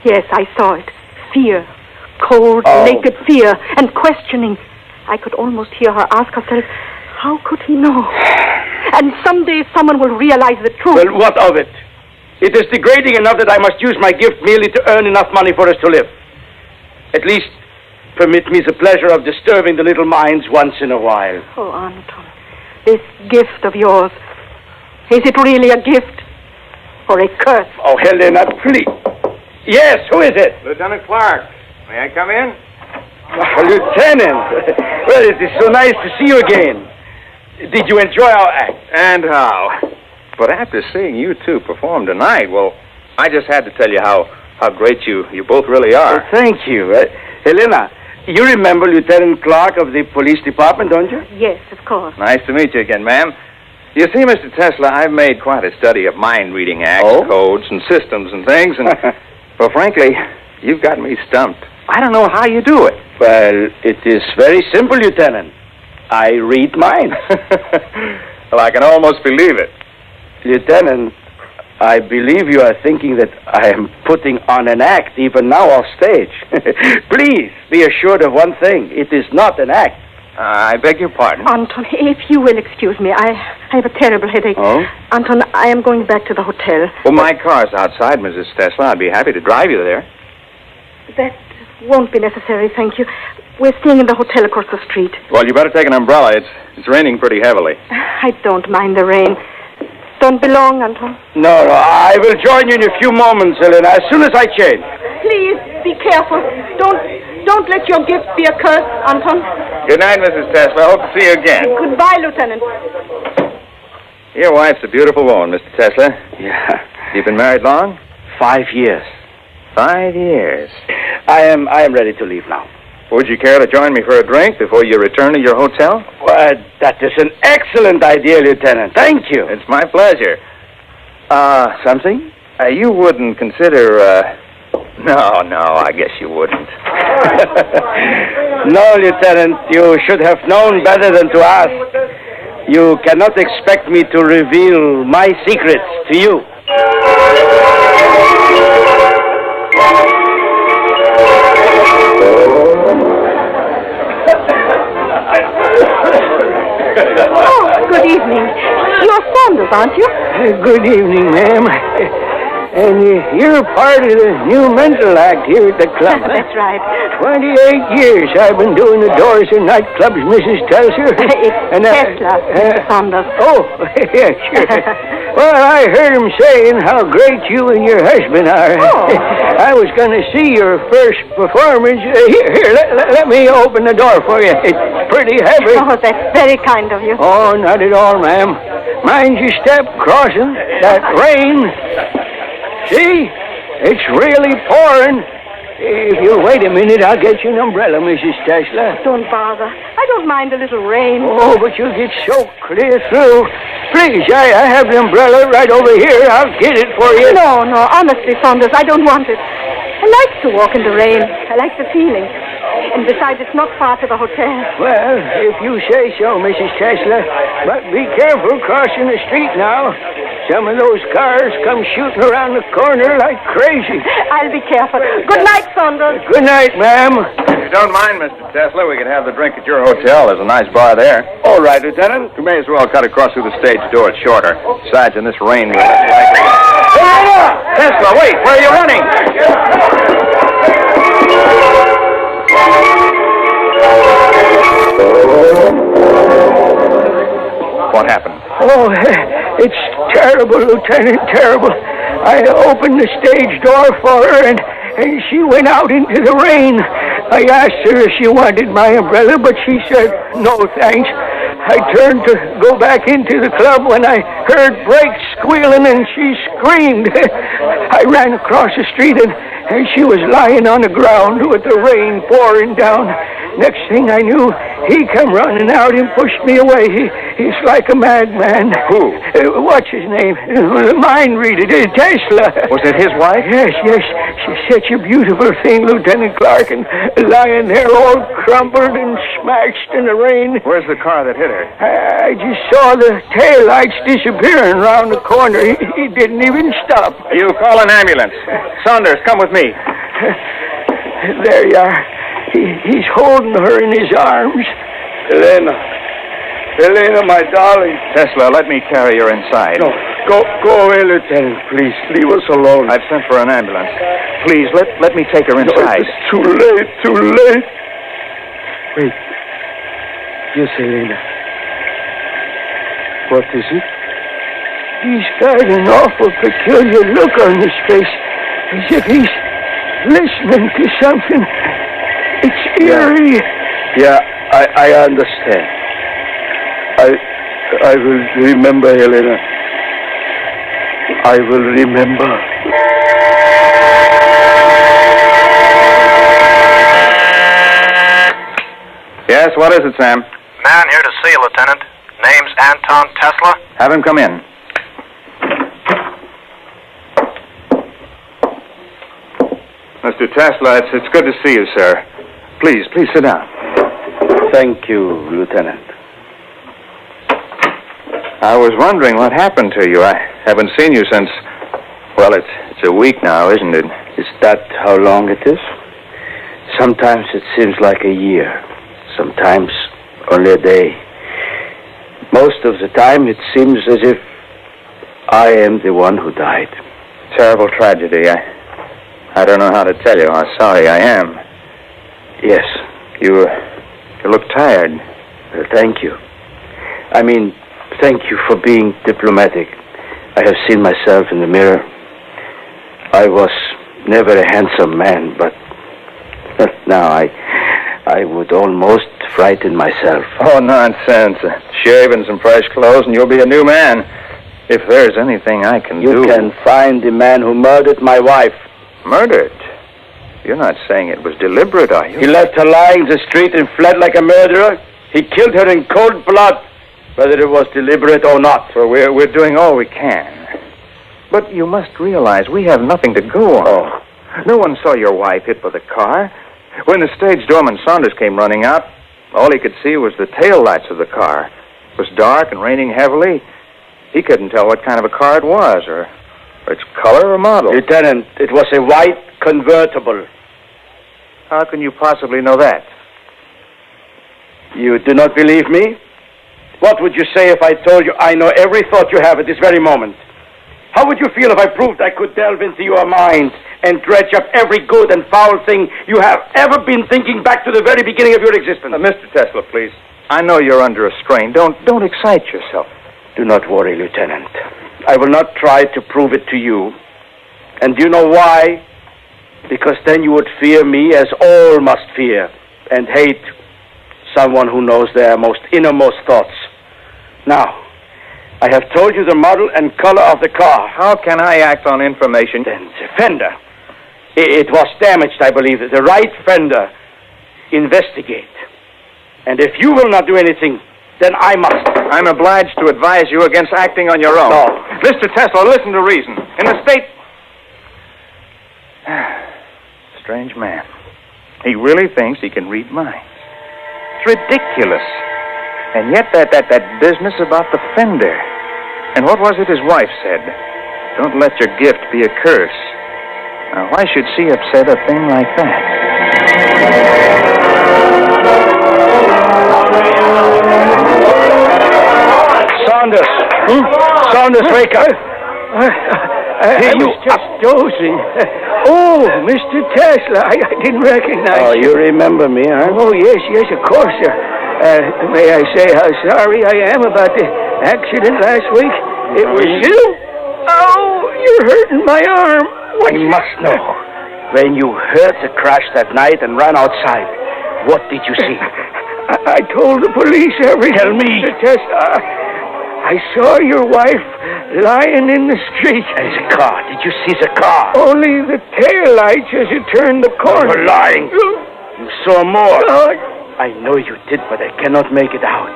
Speaker 18: Yes, I saw it. Fear. Cold, naked fear, and questioning. I could almost hear her ask herself, how could he know? And someday someone will realize the truth.
Speaker 20: Well, what of it? It is degrading enough that I must use my gift merely to earn enough money for us to live. At least, permit me the pleasure of disturbing the little minds once in a while.
Speaker 18: Oh, Anton, this gift of yours, is it really a gift or a curse?
Speaker 20: Oh, Helena, please. Yes, who is it?
Speaker 21: Lieutenant Clark. May I come in?
Speaker 20: Oh, Lieutenant. Well, it is so nice to see you again. Did you enjoy our act?
Speaker 21: And how? But after seeing you two perform tonight, well, I just had to tell you how great you both really are.
Speaker 20: Oh, thank you. Helena, you remember Lieutenant Clark of the police department, don't you?
Speaker 18: Yes, of course.
Speaker 21: Nice to meet you again, ma'am. You see, Mr. Tesla, I've made quite a study of mind-reading acts, codes, and systems and things, and, well, frankly, you've got me stumped. I don't know how you do it.
Speaker 20: Well, it is very simple, Lieutenant. I read minds.
Speaker 21: Well, I can almost believe it.
Speaker 20: Lieutenant, I believe you are thinking that I am putting on an act even now off stage. Please, be assured of one thing. It is not an act.
Speaker 21: I beg your pardon.
Speaker 18: Anton, if you will excuse me, I have a terrible headache.
Speaker 21: Oh?
Speaker 18: Anton, I am going back to the hotel.
Speaker 21: Well, my car's outside, Mrs. Tesla. I'd be happy to drive you there.
Speaker 18: That won't be necessary, thank you. We're staying in the hotel across the street.
Speaker 21: Well, you better take an umbrella. It's raining pretty heavily.
Speaker 18: I don't mind the rain. Don't be long, Anton.
Speaker 20: No, I will join you in a few moments, Helena, as soon as I change.
Speaker 18: Please, be careful. Don't let your gift be a curse, Anton.
Speaker 21: Good night, Mrs. Tesla. Hope to see you again.
Speaker 18: Goodbye, Lieutenant.
Speaker 21: Your wife's a beautiful woman, Mr. Tesla.
Speaker 20: Yeah.
Speaker 21: You've been married long?
Speaker 20: 5 years.
Speaker 21: 5 years.
Speaker 20: I am ready to leave now.
Speaker 21: Would you care to join me for a drink before you return to your hotel?
Speaker 20: Well, that is an excellent idea, Lieutenant. Thank you.
Speaker 21: It's my pleasure.
Speaker 20: Something?
Speaker 21: You wouldn't consider, No, I guess you wouldn't.
Speaker 20: No, Lieutenant, you should have known better than to ask. You cannot expect me to reveal my secrets to you.
Speaker 18: Oh, good evening. You're Saunders, aren't you?
Speaker 6: Good evening, ma'am. And you're part of the new mental act here at the club.
Speaker 18: That's right.
Speaker 6: 28 years I've been doing the doors of nightclubs, Mrs. Telser.
Speaker 18: It's Tesla, Mr. Saunders.
Speaker 6: Oh, yeah, sure. Well, I heard him saying how great you and your husband are.
Speaker 18: Oh.
Speaker 6: I was going to see your first performance. Here, let me open the door for you. It's pretty heavy.
Speaker 18: Oh, that's very kind of you.
Speaker 6: Oh, not at all, ma'am. Mind your step crossing. That rain. See? It's really pouring. If you'll wait a minute, I'll get you an umbrella, Mrs. Tesla.
Speaker 18: Don't bother. I don't mind a little rain.
Speaker 6: Oh, but you'll get soaked clear through. Please, I have the umbrella right over here. I'll get it for you.
Speaker 18: No, honestly, Saunders, I don't want it. I like to walk in the rain. I like the feeling. And besides, it's not far to the hotel.
Speaker 6: Well, if you say so, Mrs. Tesla. But be careful crossing the street now. Some of those cars come shooting around the corner like crazy.
Speaker 18: I'll be careful. Good night, Saunders.
Speaker 6: Good night, ma'am.
Speaker 21: If you don't mind, Mr. Tesla, we can have the drink at your hotel. There's a nice bar there.
Speaker 20: All right, Lieutenant.
Speaker 21: We may as well cut across through the stage door. It's shorter. Besides, in this rain, we're less likely to... Tesla, wait! Where are you running? What happened?
Speaker 6: Oh, it's terrible, Lieutenant, terrible. I opened the stage door for her, and she went out into the rain. I asked her if she wanted my umbrella, but she said, no, thanks. I turned to go back into the club when I heard brakes squealing, and she screamed. I ran across the street, and
Speaker 20: and she was lying on the ground with the rain pouring down. Next thing I knew, he come running out and pushed me away. He's like a madman.
Speaker 21: Who?
Speaker 20: What's his name? Mind reader, Tesla.
Speaker 21: Was it his wife?
Speaker 20: Yes. She's such a beautiful thing, Lieutenant Clark, and lying there all crumpled and smashed in the rain.
Speaker 21: Where's the car that hit her?
Speaker 20: I just saw the tail lights disappearing around the corner. He didn't even stop.
Speaker 21: You call an ambulance. Saunders, come with me.
Speaker 20: There you are. He's holding her in his arms. Helena, my darling.
Speaker 21: Tesla, let me carry her inside.
Speaker 20: No, go away, Lieutenant. Please, leave us alone.
Speaker 21: I've sent for an ambulance. Please, let me take her inside.
Speaker 20: No, it's too late. Wait. Yes, Helena. What is it? He's got an awful peculiar look on his face, as if he's listening to something. It's eerie.
Speaker 7: Yeah, I understand. I will remember, Helena. I will remember.
Speaker 21: Yes, what is it, Sam?
Speaker 22: Man here to see you, Lieutenant. Name's Anton Tesla.
Speaker 21: Have him come in. Mr. Tesla, it's good to see you, sir. Please sit down.
Speaker 7: Thank you, Lieutenant.
Speaker 21: I was wondering what happened to you. I haven't seen you since, well, it's a week now, isn't it?
Speaker 7: Is that how long it is? Sometimes it seems like a year. Sometimes only a day. Most of the time it seems as if I am the one who died.
Speaker 21: Terrible tragedy. I don't know how to tell you how sorry I am.
Speaker 7: Yes.
Speaker 21: You look tired.
Speaker 7: Thank you. I mean, thank you for being diplomatic. I have seen myself in the mirror. I was never a handsome man, but now I would almost frighten myself.
Speaker 21: Oh, nonsense. Shave and some fresh clothes and you'll be a new man. If there's anything I can do...
Speaker 7: You can find the man who murdered my wife.
Speaker 21: Murdered? You're not saying it was deliberate, are you?
Speaker 7: He left her lying in the street and fled like a murderer. He killed her in cold blood, whether it was deliberate or not.
Speaker 21: Well, we're doing all we can. But you must realize we have nothing to go on.
Speaker 7: Oh.
Speaker 21: No one saw your wife hit by the car. When the stage doorman Saunders came running out, all he could see was the tail lights of the car. It was dark and raining heavily. He couldn't tell what kind of a car it was, or its color or model.
Speaker 7: Lieutenant, it was a white convertible.
Speaker 21: How can you possibly know that?
Speaker 7: You do not believe me? What would you say if I told you I know every thought you have at this very moment? How would you feel if I proved I could delve into your mind and dredge up every good and foul thing you have ever been thinking back to the very beginning of your existence?
Speaker 21: Mr. Tesla, please. I know you're under a strain. Don't excite yourself.
Speaker 7: Do not worry, Lieutenant. I will not try to prove it to you. And do you know why? Because then you would fear me as all must fear and hate someone who knows their most innermost thoughts. Now, I have told you the model and color of the car.
Speaker 21: How can I act on information?
Speaker 7: Then the fender. It was damaged, I believe. The right fender. Investigate. And if you will not do anything, then I must.
Speaker 21: I'm obliged to advise you against acting on your own.
Speaker 7: No.
Speaker 21: Mr. Tesla, listen to reason. In the state... Strange man. He really thinks he can read minds. It's ridiculous. And yet that business about the fender. And what was it his wife said? Don't let your gift be a curse. Now, why should she upset a thing like that?
Speaker 7: Saunders! Saunders, wake up! I was just dozing. Oh, Mr. Tesla, I didn't recognize you. Oh, you remember me, huh? Oh, yes, of course, sir. May I say how sorry I am about the accident last week? It was you? Oh, you're hurting my arm. I must know. When you heard the crash that night and ran outside, what did you see? I told the police everything. Tell me. Mr. Tesla, I saw your wife lying in the street.
Speaker 20: And the car. Did you see the car?
Speaker 7: Only the tail lights as you turned the corner.
Speaker 20: You're lying. You saw more.
Speaker 7: No,
Speaker 20: I know you did, but I cannot make it out.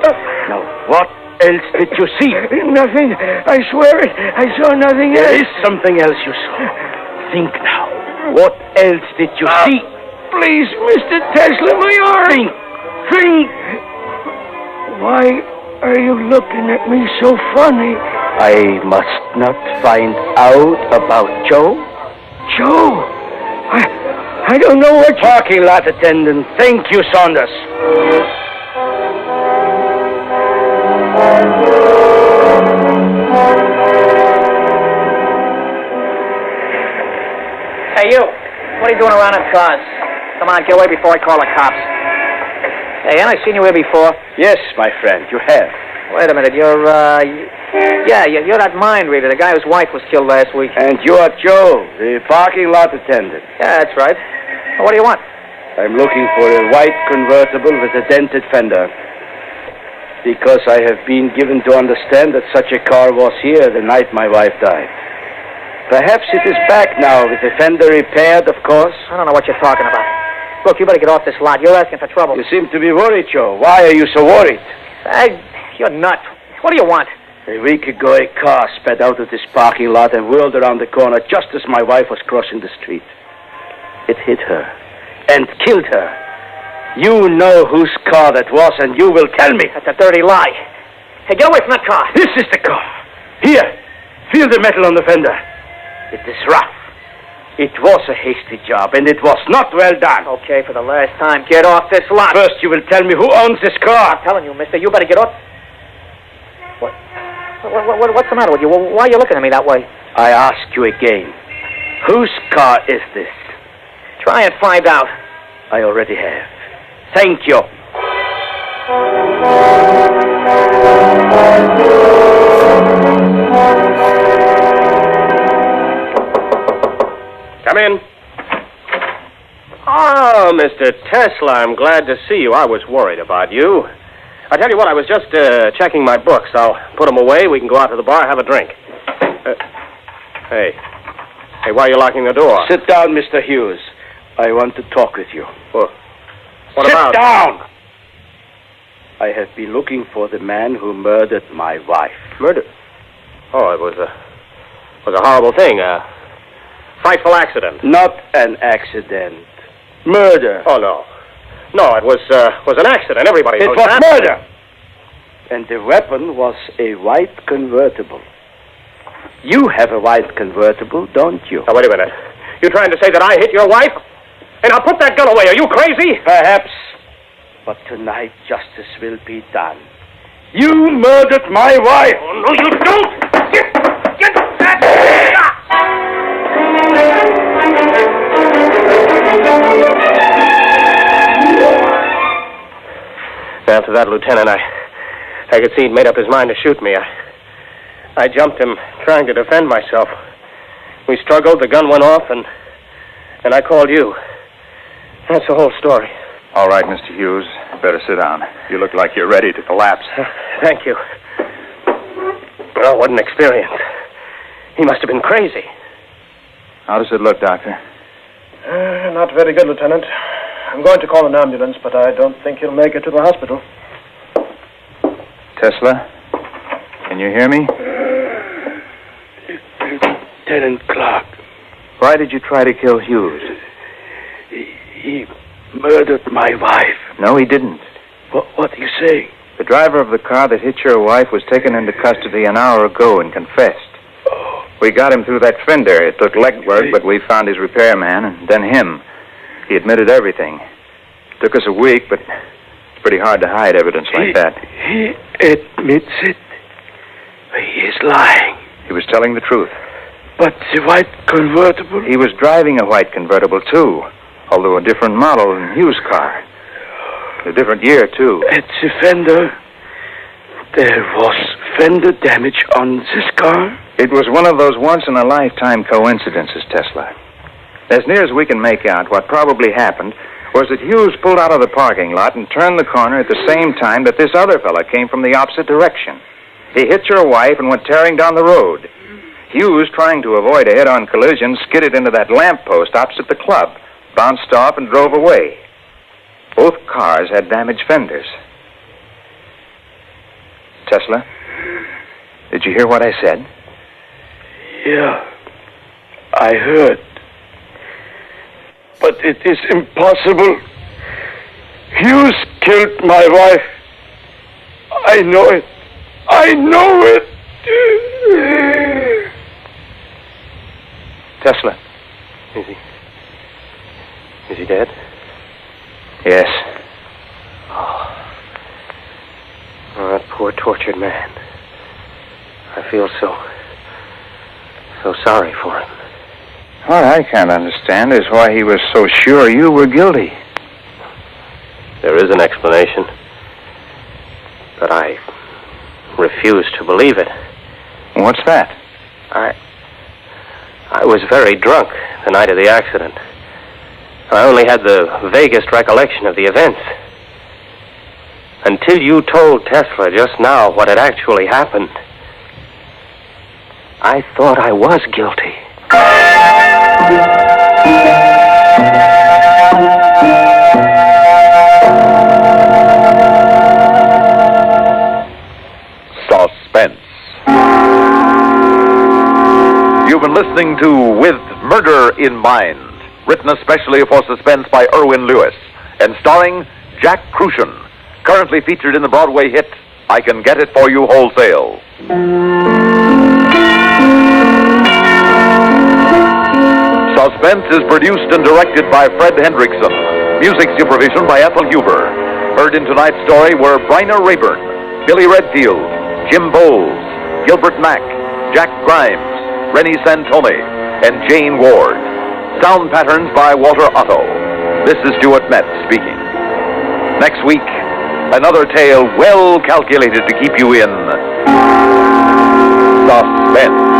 Speaker 20: Now, what else did you see?
Speaker 7: nothing. I swear it. I saw nothing else.
Speaker 20: There is something else you saw. Think now. What else did you see?
Speaker 7: Please, Mr. Tesla, my arm.
Speaker 20: Think.
Speaker 7: Why are you looking at me so funny?
Speaker 20: I must not find out about Joe.
Speaker 7: Joe? I don't know what you...
Speaker 20: Parking lot attendant. Thank you, Saunders.
Speaker 3: Hey, you. What are you doing around in cars? Come on, get away before I call the cops. Hey, haven't I seen you here before?
Speaker 20: Yes, my friend, you have.
Speaker 3: Wait a minute, you're that mind reader, the guy whose wife was killed last week.
Speaker 20: And you are Joe, the parking lot attendant.
Speaker 3: Yeah, that's right. Well, what do you want?
Speaker 20: I'm looking for a white convertible with a dented fender. Because I have been given to understand that such a car was here the night my wife died. Perhaps it is back now with the fender repaired, of course.
Speaker 3: I don't know what you're talking about. Look, you better get off this lot. You're asking for trouble.
Speaker 20: You seem to be worried, Joe. Why are you so worried?
Speaker 3: You're nuts. What do you want?
Speaker 20: A week ago, a car sped out of this parking lot and whirled around the corner just as my wife was crossing the street. It hit her and killed her. You know whose car that was, and you will tell me.
Speaker 3: That's a dirty lie. Hey, get away from that car.
Speaker 20: This is the car. Here, feel the metal on the fender. It is rough. It was a hasty job, and it was not well done.
Speaker 3: Okay, for the last time, get off this lot.
Speaker 20: First, you will tell me who owns this car.
Speaker 3: I'm telling you, mister, you better get off. What's the matter with you? Why are you looking at me that way?
Speaker 20: I ask you again. Whose car is this?
Speaker 3: Try and find out.
Speaker 20: I already have. Thank you.
Speaker 19: Come in. Oh, Mr. Tesla, I'm glad to see you. I was worried about you. I tell you what, I was just checking my books. I'll put them away. We can go out to the bar, have a drink. Hey, why are you locking the door?
Speaker 20: Sit down, Mr. Hughes. I want to talk with you.
Speaker 19: What
Speaker 20: Sit
Speaker 19: about?
Speaker 20: down! I have been looking for the man who murdered my wife.
Speaker 19: Murder? Oh, it was a horrible thing. A frightful accident.
Speaker 20: Not an accident. Murder.
Speaker 19: Oh, no. No, it was an accident. Everybody knows
Speaker 20: It was
Speaker 19: that.
Speaker 20: murder. And the weapon was a white convertible. You have a white convertible, don't you?
Speaker 19: Now, wait a minute. You trying to say that I hit your wife? Hey, now put that gun away. Are you crazy?
Speaker 20: Perhaps. But tonight justice will be done. You murdered my wife.
Speaker 19: Oh, no, you don't. Get that. After that, Lieutenant, I could see he'd made up his mind to shoot me. I jumped him, trying to defend myself. We struggled, the gun went off, and I called you. That's the whole story.
Speaker 21: All right, Mr. Hughes. Better sit down. You look like you're ready to collapse.
Speaker 19: Thank you. Oh, what an experience. He must have been crazy.
Speaker 21: How does it look, Doctor?
Speaker 5: Not very good, Lieutenant. I'm going to call an ambulance, but I don't think he'll make it to the hospital.
Speaker 21: Tesla? Can you hear me?
Speaker 20: Lieutenant Clark.
Speaker 21: Why did you try to kill Hughes?
Speaker 20: He murdered my wife.
Speaker 21: No, he didn't.
Speaker 20: What are you saying?
Speaker 21: The driver of the car that hit your wife was taken into custody an hour ago and confessed.
Speaker 20: Oh.
Speaker 21: We got him through that fender. It took legwork, but we found his repairman and then him. He admitted everything. It took us a week, but it's pretty hard to hide evidence like that.
Speaker 20: He admits it. He is lying.
Speaker 21: He was telling the truth.
Speaker 20: But the white convertible?
Speaker 21: He was driving a white convertible, too, although a different model than Hughes' car. A different year, too.
Speaker 20: At the fender, there was fender damage on this car?
Speaker 21: It was one of those once-in-a-lifetime coincidences, Tesla. As near as we can make out, what probably happened was that Hughes pulled out of the parking lot and turned the corner at the same time that this other fella came from the opposite direction. He hit your wife and went tearing down the road. Hughes, trying to avoid a head-on collision, skidded into that lamppost opposite the club, bounced off, and drove away. Both cars had damaged fenders. Tesla, did you hear what I said?
Speaker 20: Yeah, I heard. But it is impossible. Hughes killed my wife. I know it. I know it.
Speaker 21: Tesla.
Speaker 19: Is he dead?
Speaker 21: Yes.
Speaker 19: Oh, that poor tortured man. I feel so sorry for him.
Speaker 21: What I can't understand is why he was so sure you were guilty.
Speaker 19: There is an explanation, but I refuse to believe it.
Speaker 21: What's that?
Speaker 19: I was very drunk the night of the accident. I only had the vaguest recollection of the events. Until you told Tesla just now what had actually happened, I thought I was guilty.
Speaker 1: Suspense. You've been listening to With Murder in Mind, written especially for Suspense by Erwin Lewis, and starring Jack Crucian, currently featured in the Broadway hit, I Can Get It For You Wholesale. Suspense is produced and directed by Fred Hendrickson. Music supervision by Ethel Huber. Heard in tonight's story were Bryna Rayburn, Billy Redfield, Jim Bowles, Gilbert Mack, Jack Grimes, Rennie Santoni, and Jane Ward. Sound patterns by Walter Otto. This is Stuart Metz speaking. Next week, another tale well calculated to keep you in suspense.